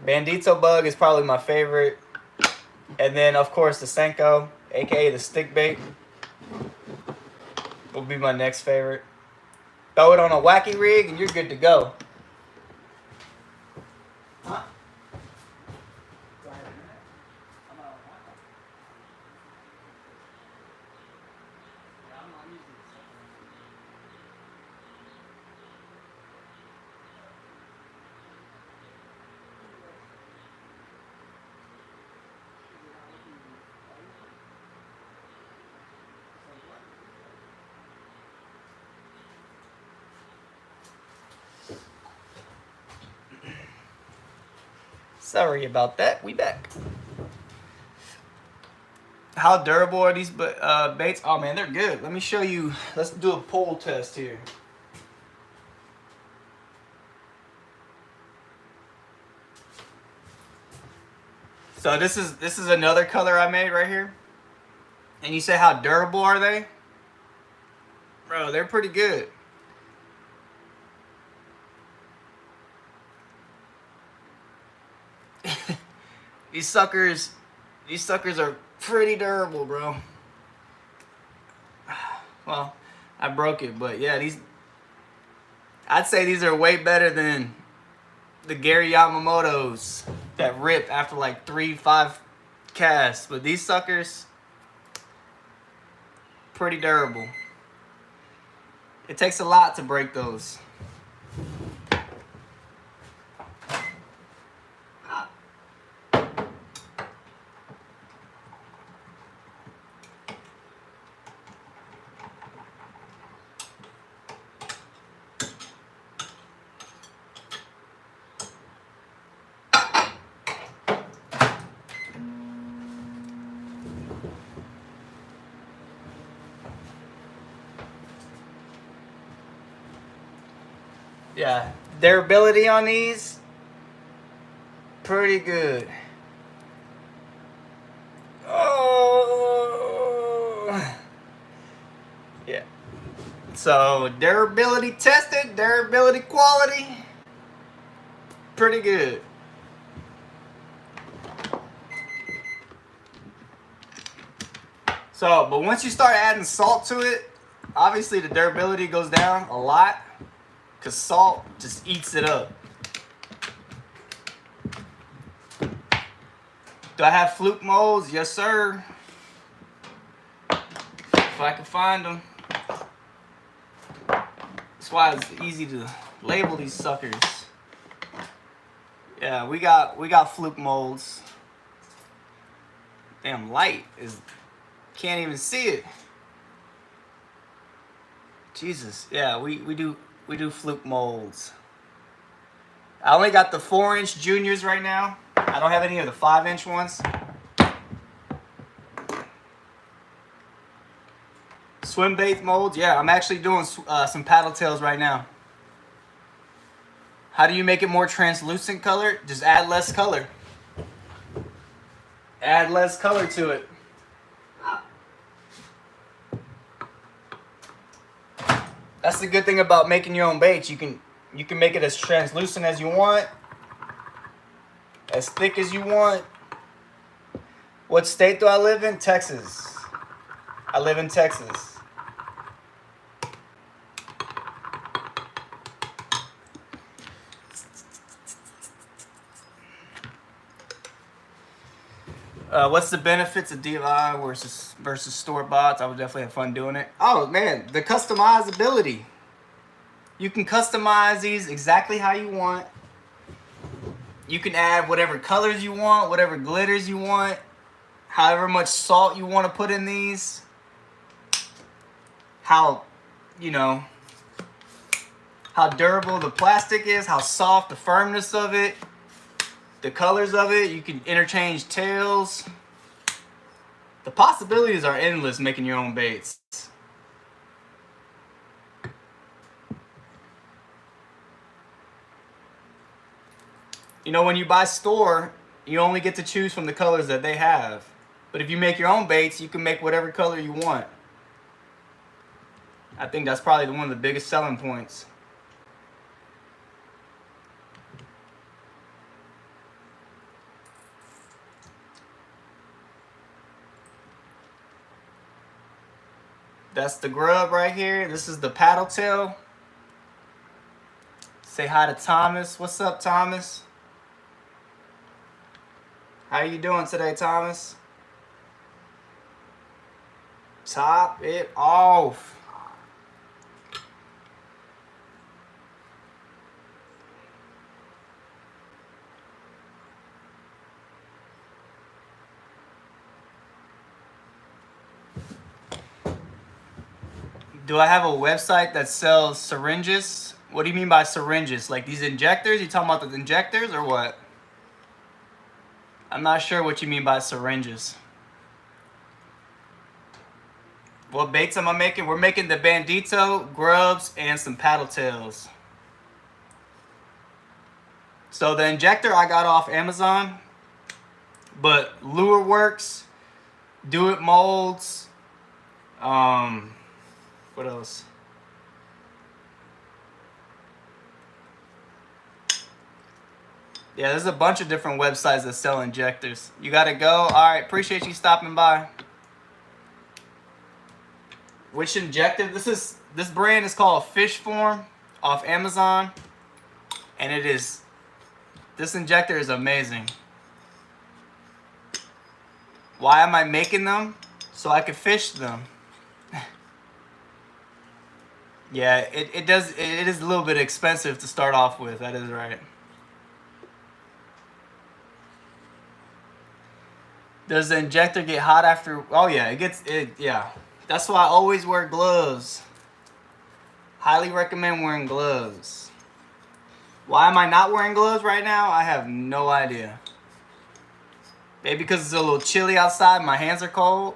Bandito bug is probably my favorite. And then, of course, the Senko, aka the stick bait, will be my next favorite. Throw it on a wacky rig and you're good to go. Huh? Sorry about that. We back. How durable are these baits? Oh man, they're good. Let me show you. Let's do a pull test here. So this is another color I made right here. And you say how durable are they? Bro, they're pretty good. These suckers are pretty durable, bro. Well, I broke it, but yeah, I'd say these are way better than the Gary Yamamoto's that rip after like 3-5 casts. But these suckers, pretty durable. It takes a lot to break those. Yeah, durability on these, pretty good. Oh, yeah. So durability tested, durability quality, pretty good. So, but once you start adding salt to it, obviously the durability goes down a lot. Because salt just eats it up. Do I have fluke molds? Yes, sir. If I can find them. That's why it's easy to label these suckers. Yeah, we got fluke molds. Damn light is can't even see it. Jesus. Yeah, we do fluke molds. I only got the 4-inch juniors right now. I don't have any of the 5-inch ones. Swim bait molds. Yeah, I'm actually doing some paddle tails right now. How do you make it more translucent color? Just add less color. Add less color to it. That's the good thing about making your own baits. You can make it as translucent as you want, as thick as you want. What state do I live in? Texas. I live in Texas. What's the benefits of DIY versus store bots? I would definitely have fun doing it. Oh man, the customizability. You can customize these exactly how you want. You can add whatever colors you want, whatever glitters you want, however much salt you want to put in these. How, how durable the plastic is, how soft the firmness of it, the colors of it. You can interchange tails. The possibilities are endless making your own baits. You know, when you buy store, you only get to choose from the colors that they have. But if you make your own baits, you can make whatever color you want. I think that's probably one of the biggest selling points. That's the grub right here. This is the paddle tail. Say hi to Thomas. What's up, Thomas? How you doing today, Thomas? Top it off. Do I have a website that sells syringes? What do you mean by syringes? Like these injectors? You talking about the injectors or what? I'm not sure what you mean by syringes. What baits am I making? We're making the bandito, grubs, and some paddle tails. So the injector I got off Amazon, but Lure Works, Do It Molds, what else? Yeah, there's a bunch of different websites that sell injectors. You gotta go. All right, appreciate you stopping by. Which injector? This brand is called Fish Form off Amazon, and this injector is amazing. Why am I making them? So I can fish them. Yeah, it is a little bit expensive to start off with. That is right. Does the injector get hot after? Oh yeah, yeah. That's why I always wear gloves. Highly recommend wearing gloves. Why am I not wearing gloves right now? I have no idea. Maybe because it's a little chilly outside, my hands are cold.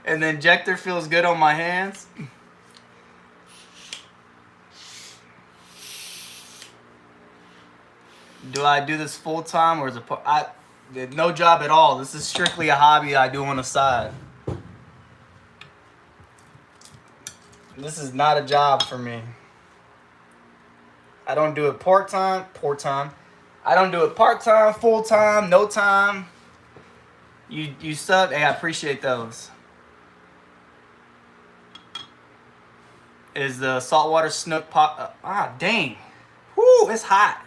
And the injector feels good on my hands. Do I do this full time or is it no job at all? This is strictly a hobby I do on the side. This is not a job for me. I don't do it part-time. I don't do it part-time, full-time, no time. You sub? Hey, I appreciate those. Is the saltwater snook pop? Dang. Whoo, it's hot.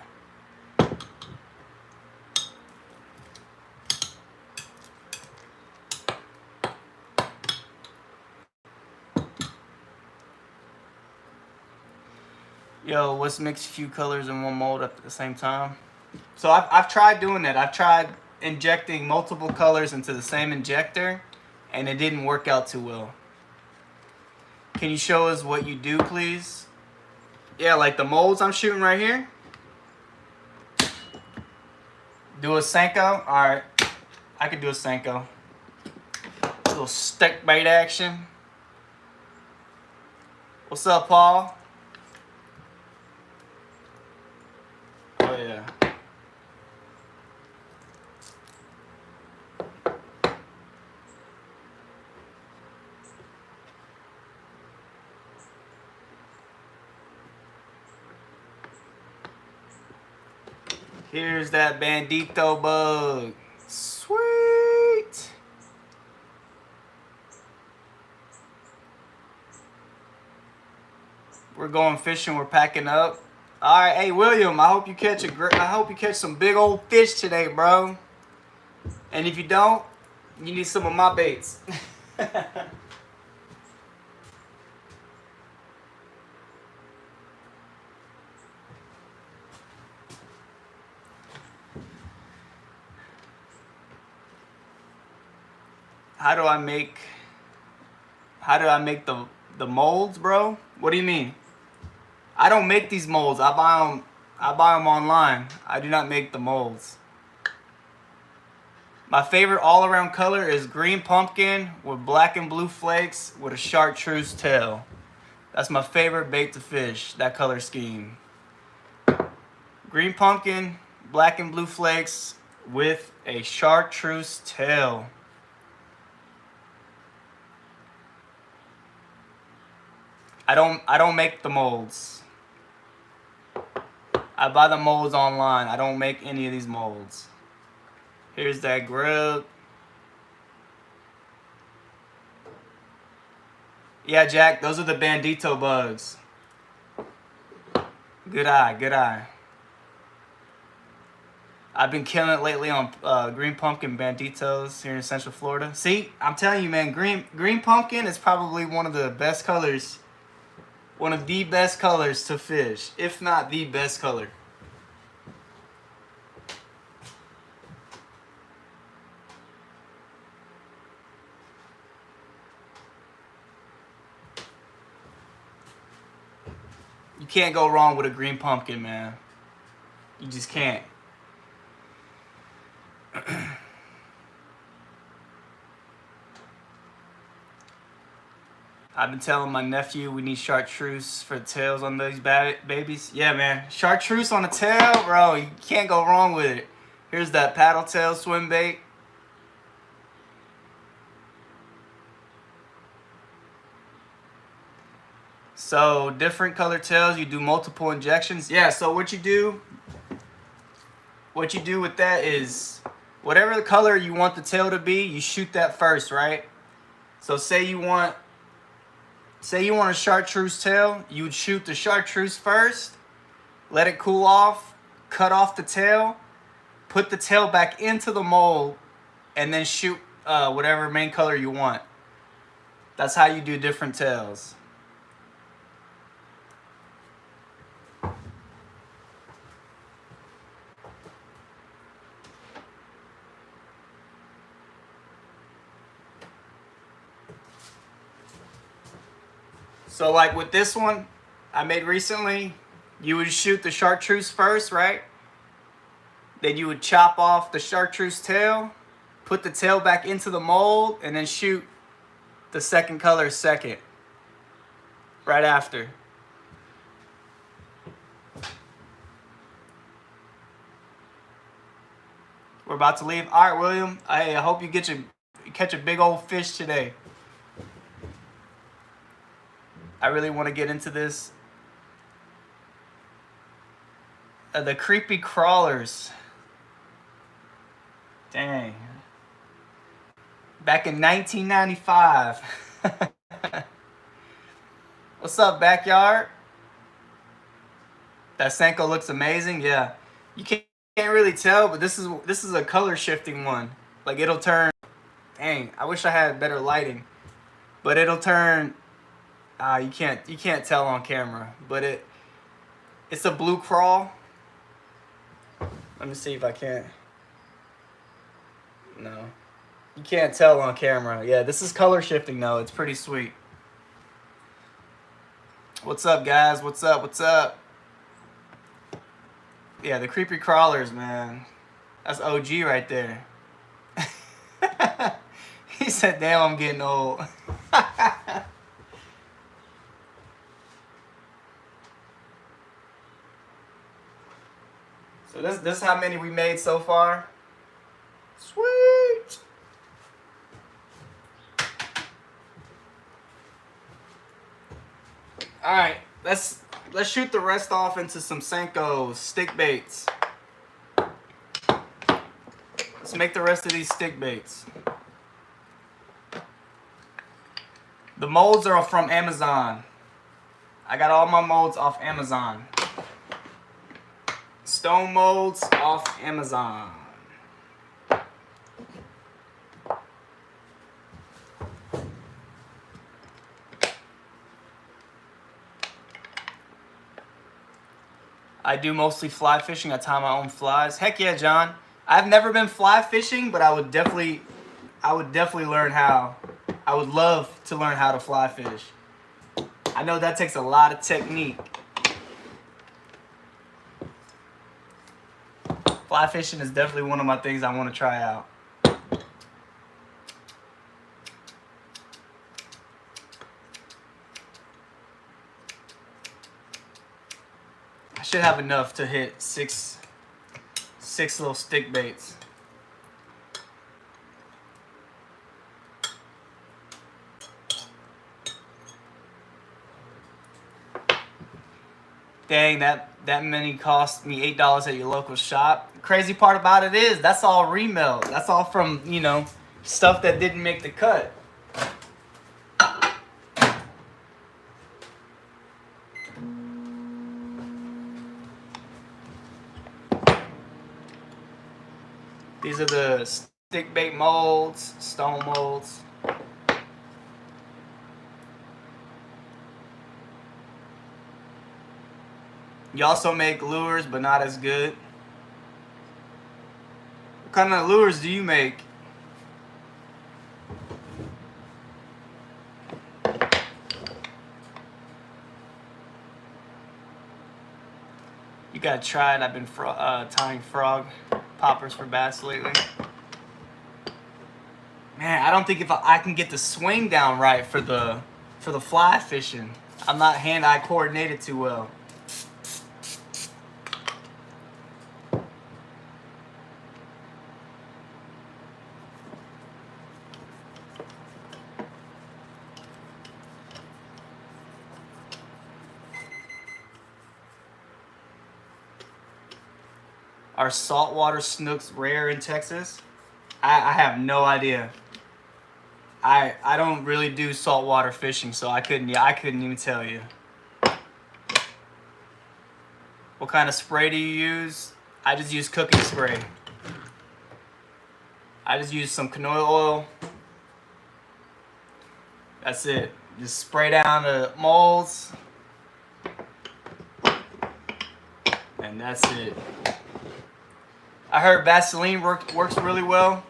Yo, what's mix a few colors in one mold at the same time? So I've tried doing that. I've tried injecting multiple colors into the same injector, and it didn't work out too well. Can you show us what you do, please? Yeah, like the molds I'm shooting right here. Do a Senko? Alright. I could do a Senko. A little stick bait action. What's up, Paul? Oh, yeah. Here's that bandito bug. Sweet. We're going fishing. We're packing up. All right, hey William. I hope you catch some big old fish today, bro. And if you don't, you need some of my baits. How do I make the molds, bro? What do you mean? I don't make these molds. I buy them online. I do not make the molds. My favorite all-around color is green pumpkin with black and blue flakes with a chartreuse tail. That's my favorite bait to fish, that color scheme. Green pumpkin, black and blue flakes with a chartreuse tail. I don't make the molds. I buy the molds online. I don't make any of these molds. Here's that grub. Yeah, Jack, those are the bandito bugs. Good eye, good eye. I've been killing it lately on green pumpkin banditos here in Central Florida. See, I'm telling you, man, green pumpkin is probably one of the best colors. One of the best colors to fish, if not the best color. You can't go wrong with a green pumpkin, man. You just can't. I've been telling my nephew we need chartreuse for the tails on these babies. Yeah, man. Chartreuse on the tail, bro. You can't go wrong with it. Here's that paddle tail swim bait. So, different color tails, you do multiple injections. Yeah, so what you do with that is whatever the color you want the tail to be, you shoot that first, right? So say you want a chartreuse tail, you would shoot the chartreuse first, let it cool off, cut off the tail, put the tail back into the mold, and then shoot whatever main color you want. That's how you do different tails. So like with this one I made recently, you would shoot the chartreuse first, right? Then you would chop off the chartreuse tail, put the tail back into the mold, and then shoot the second color second, right after. We're about to leave. All right, William. I hope you catch a big old fish today. I really want to get into this. The creepy crawlers. Dang. Back in 1995. What's up, backyard? That Senko looks amazing. Yeah. You can't really tell, but this is a color shifting one. Like it'll turn. Dang, I wish I had better lighting. But it'll turn. You can't tell on camera, but it's a blue crawl. Let me see if I can. No, you can't tell on camera. Yeah, this is color shifting though. It's pretty sweet. What's up, guys? What's up? What's up? Yeah, the creepy crawlers, man. That's OG right there. He said, "Damn, I'm getting old." So this is how many we made so far. Sweet. All right, let's shoot the rest off into some Senko stick baits. Let's make the rest of these stick baits. The molds are from Amazon. I got all my molds off Amazon. Stone molds off Amazon. I do mostly fly fishing. I tie my own flies. Heck yeah, John. I've never been fly fishing, but I would definitely learn how. I would love to learn how to fly fish. I know that takes a lot of technique. Fly fishing is definitely one of my things I want to try out. I should have enough to hit six little stick baits. Dang, that many cost me $8 at your local shop. The crazy part about it is that's all remelt. That's all from, you know, stuff that didn't make the cut. These are the stick bait molds, stone molds. You also make lures, but not as good. What kind of lures do you make? You gotta try it. I've been tying frog poppers for bass lately. Man, I don't think if I can get the swing down right for the fly fishing. I'm not hand-eye coordinated too well. Are saltwater snooks rare in Texas? I have no idea. I don't really do saltwater fishing, so I couldn't even tell you. What kind of spray do you use? I just use cooking spray. I just use some canola oil. That's it. Just spray down the molds. And that's it. I heard Vaseline works really well.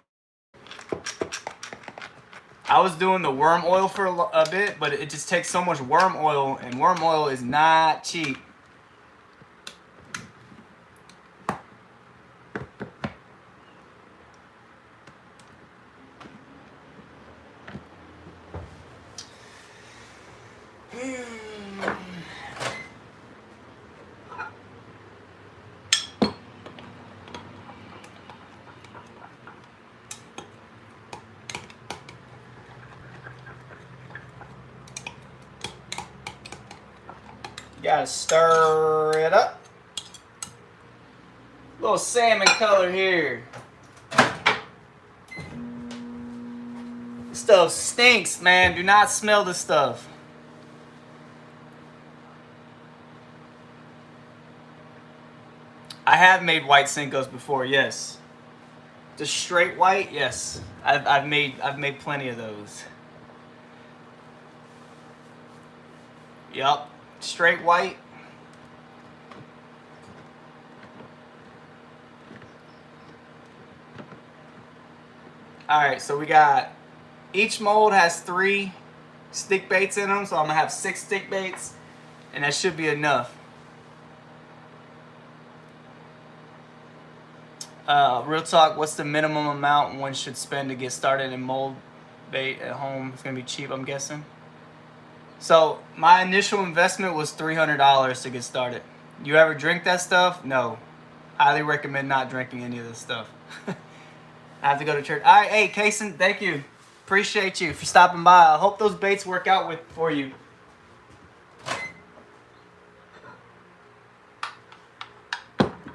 I was doing the worm oil for a bit, but it just takes so much worm oil, and worm oil is not cheap. Gotta stir it up. Little salmon color here. This stuff stinks, man. Do not smell this stuff. I have made white Senkos before, yes. Just straight white, yes. I've made plenty of those. Yup. Straight white. Alright, so we got, each mold has 3 stick baits in them, so I'm gonna have 6 stick baits, and that should be enough. Real talk, what's the minimum amount one should spend to get started in mold bait at home? It's gonna be cheap, I'm guessing. So my initial investment was $300 to get started. You ever drink that stuff? No. Highly recommend not drinking any of this stuff. I have to go to church. All right, hey, Kaysen, thank you. Appreciate you for stopping by. I hope those baits work out for you.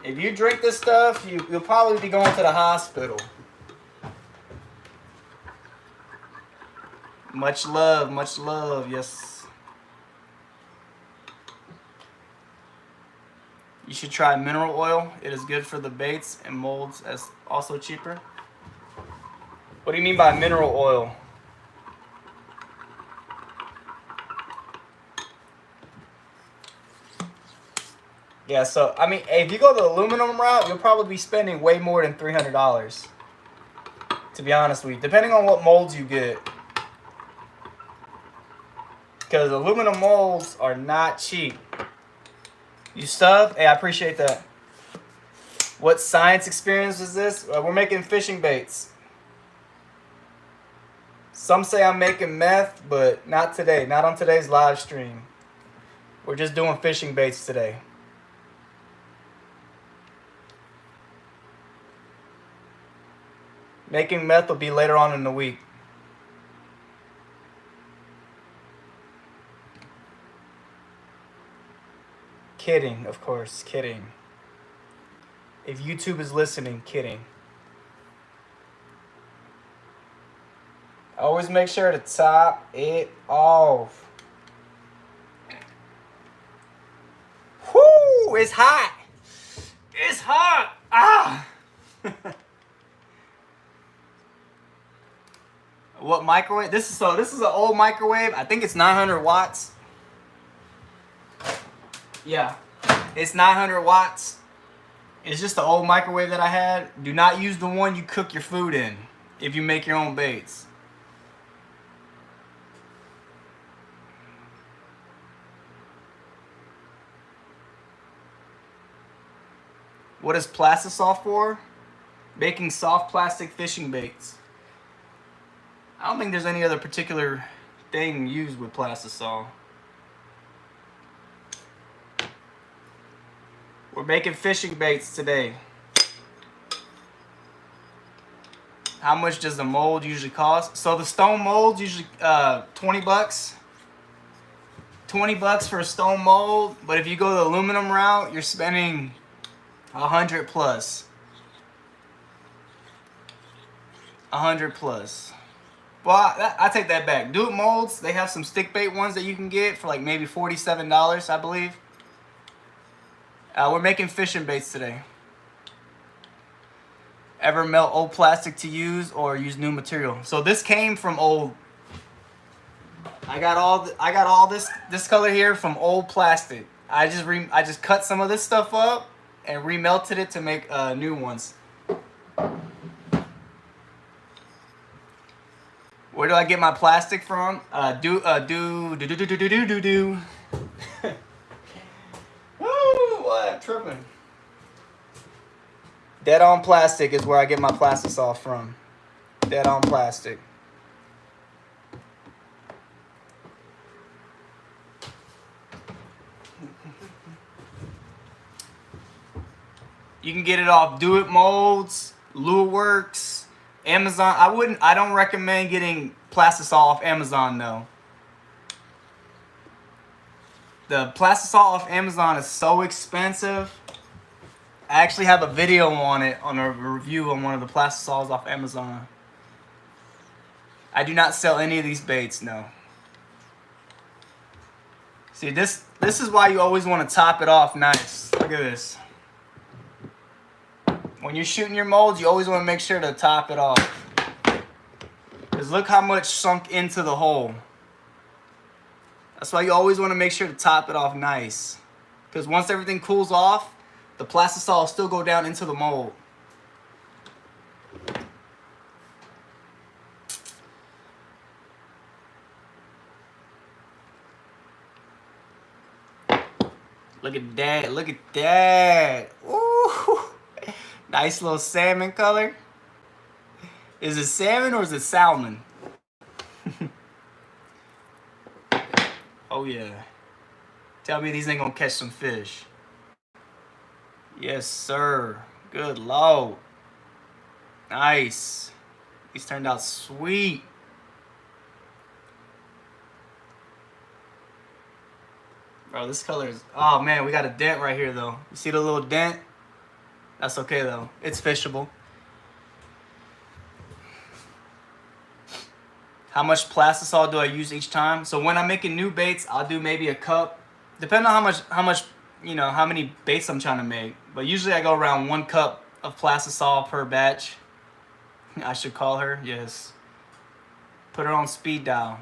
If you drink this stuff, you'll probably be going to the hospital. Much love, yes. You should try mineral oil. It is good for the baits and molds, as also cheaper. What do you mean by mineral oil? Yeah, so, I mean, if you go the aluminum route, you'll probably be spending way more than $300. To be honest with you, depending on what molds you get. Because aluminum molds are not cheap. You sub? Hey, I appreciate that. What science experience is this? We're making fishing baits. Some say I'm making meth, but not today. Not on today's live stream. We're just doing fishing baits today. Making meth will be later on in the week. Kidding, of course, kidding. If YouTube is listening, kidding. Always make sure to top it off. Whoo! It's hot. It's hot. Ah! What microwave? This is an old microwave. I think it's 900 watts. Yeah, it's 900 watts. It's just the old microwave that I had. Do not use the one you cook your food in if you make your own baits. What is Plastisol for? Making soft plastic fishing baits. I don't think there's any other particular thing used with Plastisol. We're making fishing baits today. How much does the mold usually cost? So the stone mold's usually 20 bucks. 20 bucks for a stone mold, but if you go the aluminum route, you're spending 100 plus. 100 plus. Well, I take that back. Do It molds, they have some stick bait ones that you can get for like maybe $47, I believe. We're making fishing baits today. Ever melt old plastic to use or use new material? So this came from old. I got all this color here from old plastic. I just cut some of this stuff up and remelted it to make new ones. Where do I get my plastic from? Woo, what? I'm tripping. Dead On Plastic is where I get my Plastisol from. Dead On Plastic. You can get it off Do It Molds, Lure Works, Amazon. I don't recommend getting Plastisol off Amazon though. The Plastisol off Amazon is so expensive. I actually have a video on it, on a review on one of the Plastisols off Amazon. I do not sell any of these baits, no. See, this is why you always want to top it off nice. Look at this. When you're shooting your molds, you always want to make sure to top it off. Because look how much sunk into the hole. That's why you always want to make sure to top it off nice. Because once everything cools off, the Plastisol will still go down into the mold. Look at that. Look at that. Ooh. Nice little salmon color. Is it salmon or is it salmon? Oh yeah. Tell me these ain't gonna catch some fish. Yes, sir. Good Lord. Nice. These turned out sweet. Bro, this color is... Oh, man, we got a dent right here, though. You see the little dent? That's okay, though. It's fishable. How much Plastisol do I use each time? So when I'm making new baits, I'll do maybe a cup. Depending on how much, you know, how many baits I'm trying to make. But usually I go around 1 cup of Plastisol per batch. I should call her, yes. Put her on speed dial.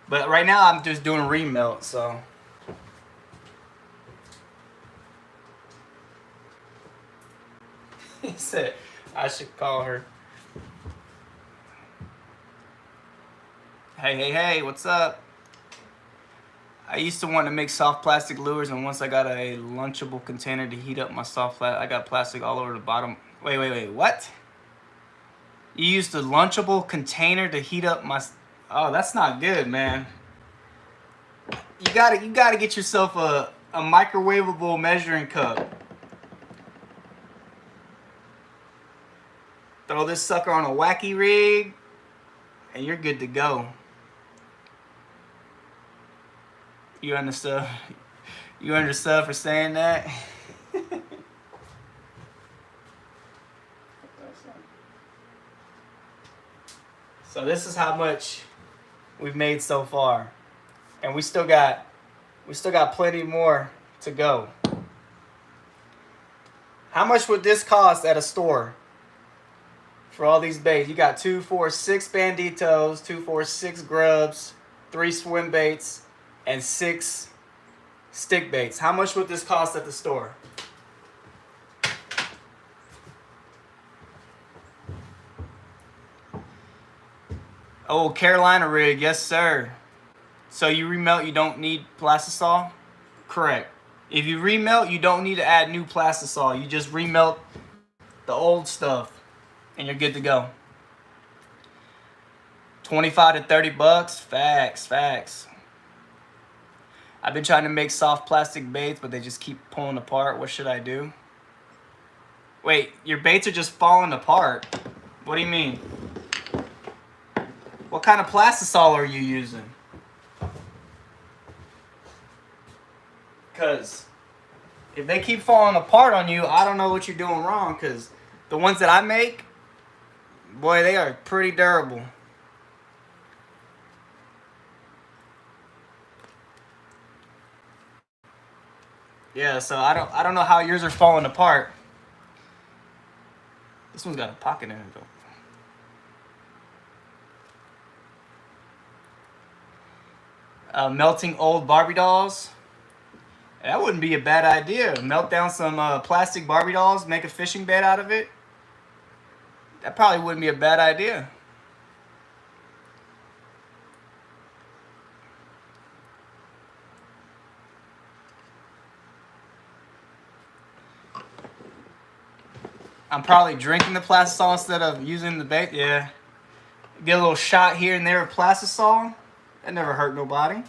But right now I'm just doing remelt, so. He said I should call her. Hey, what's up? I used to want to make soft plastic lures, and once I got a lunchable container to heat up my soft plastic, I got plastic all over the bottom. Wait, what? You used a lunchable container to heat up my... Oh, that's not good, man. You gotta get yourself a microwavable measuring cup. Throw this sucker on a wacky rig, and you're good to go. You understood? You understood for saying that? So this is how much we've made so far, and we still got plenty more to go. How much would this cost at a store for all these baits? You got 2, 4, 6 banditos, 2, 4, 6 grubs, 3 swim baits, and 6 stick baits. How much would this cost at the store? Oh, Carolina rig, yes sir. So you remelt, you don't need plastisol? Correct. If you remelt, you don't need to add new plastisol. You just remelt the old stuff and you're good to go. 25 to 30 bucks. Facts, facts. I've been trying to make soft plastic baits, but they just keep pulling apart. What should I do? Wait, your baits are just falling apart. What do you mean? What kind of plastisol are you using? Because if they keep falling apart on you, I don't know what you're doing wrong. Because the ones that I make, boy, they are pretty durable. Yeah, so I don't know how yours are falling apart. This one's got a pocket in it though. Melting old Barbie dolls. That wouldn't be a bad idea. Melt down some plastic Barbie dolls, make a fishing bed out of it. That probably wouldn't be a bad idea. I'm probably drinking the plastisol instead of using the bait. Yeah. Get a little shot here and there of plastisol. That never hurt nobody.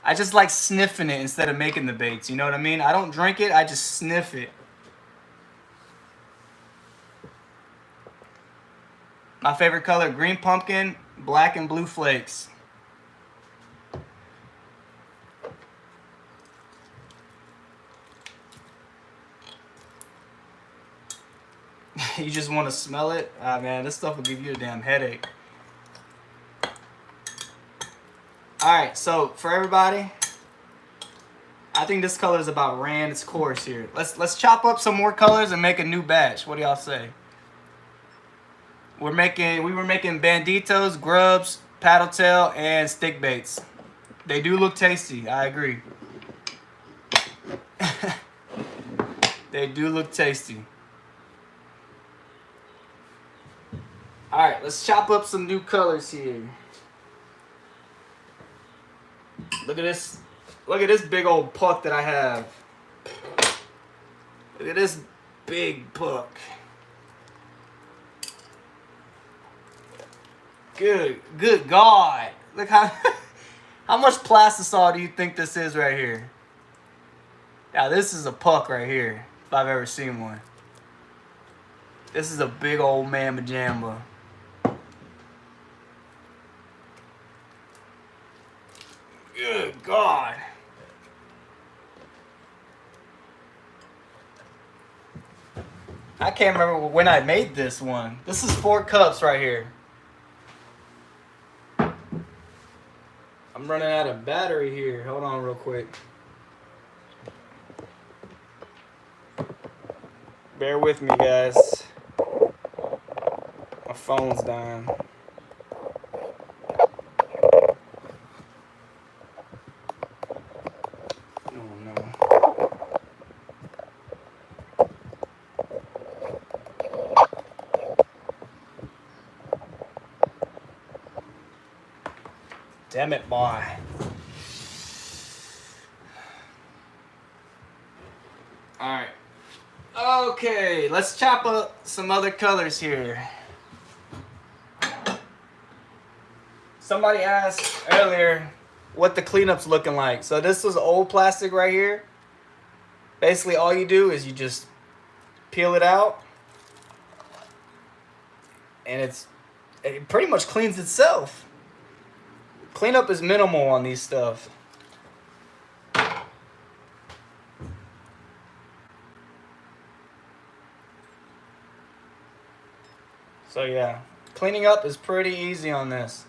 I just like sniffing it instead of making the baits. You know what I mean? I don't drink it. I just sniff it. My favorite color, green pumpkin, black and blue flakes. You just want to smell it? Ah, man, this stuff will give you a damn headache. Alright, so for everybody, I think this color is about ran its course here. Let's chop up some more colors and make a new batch. What do y'all say? We were making banditos, grubs, paddle tail, and stick baits. They do look tasty, I agree. They do look tasty. Alright, let's chop up some new colors here. Look at this. Look at this big old puck that I have. Look at this big puck. Good God. Look how how much plastisol do you think this is right here? Now this is a puck right here, if I've ever seen one. This is a big old mamma jamma. Good God. I can't remember when I made this one. This is 4 cups right here. I'm running out of battery here. Hold on real quick. Bear with me, guys. My phone's dying. Damn it, boy. Alright. Okay, let's chop up some other colors here. Somebody asked earlier what the cleanup's looking like. So this was old plastic right here. Basically all you do is you just peel it out, and it pretty much cleans itself. Cleanup is minimal on these stuff. So yeah, cleaning up is pretty easy on this.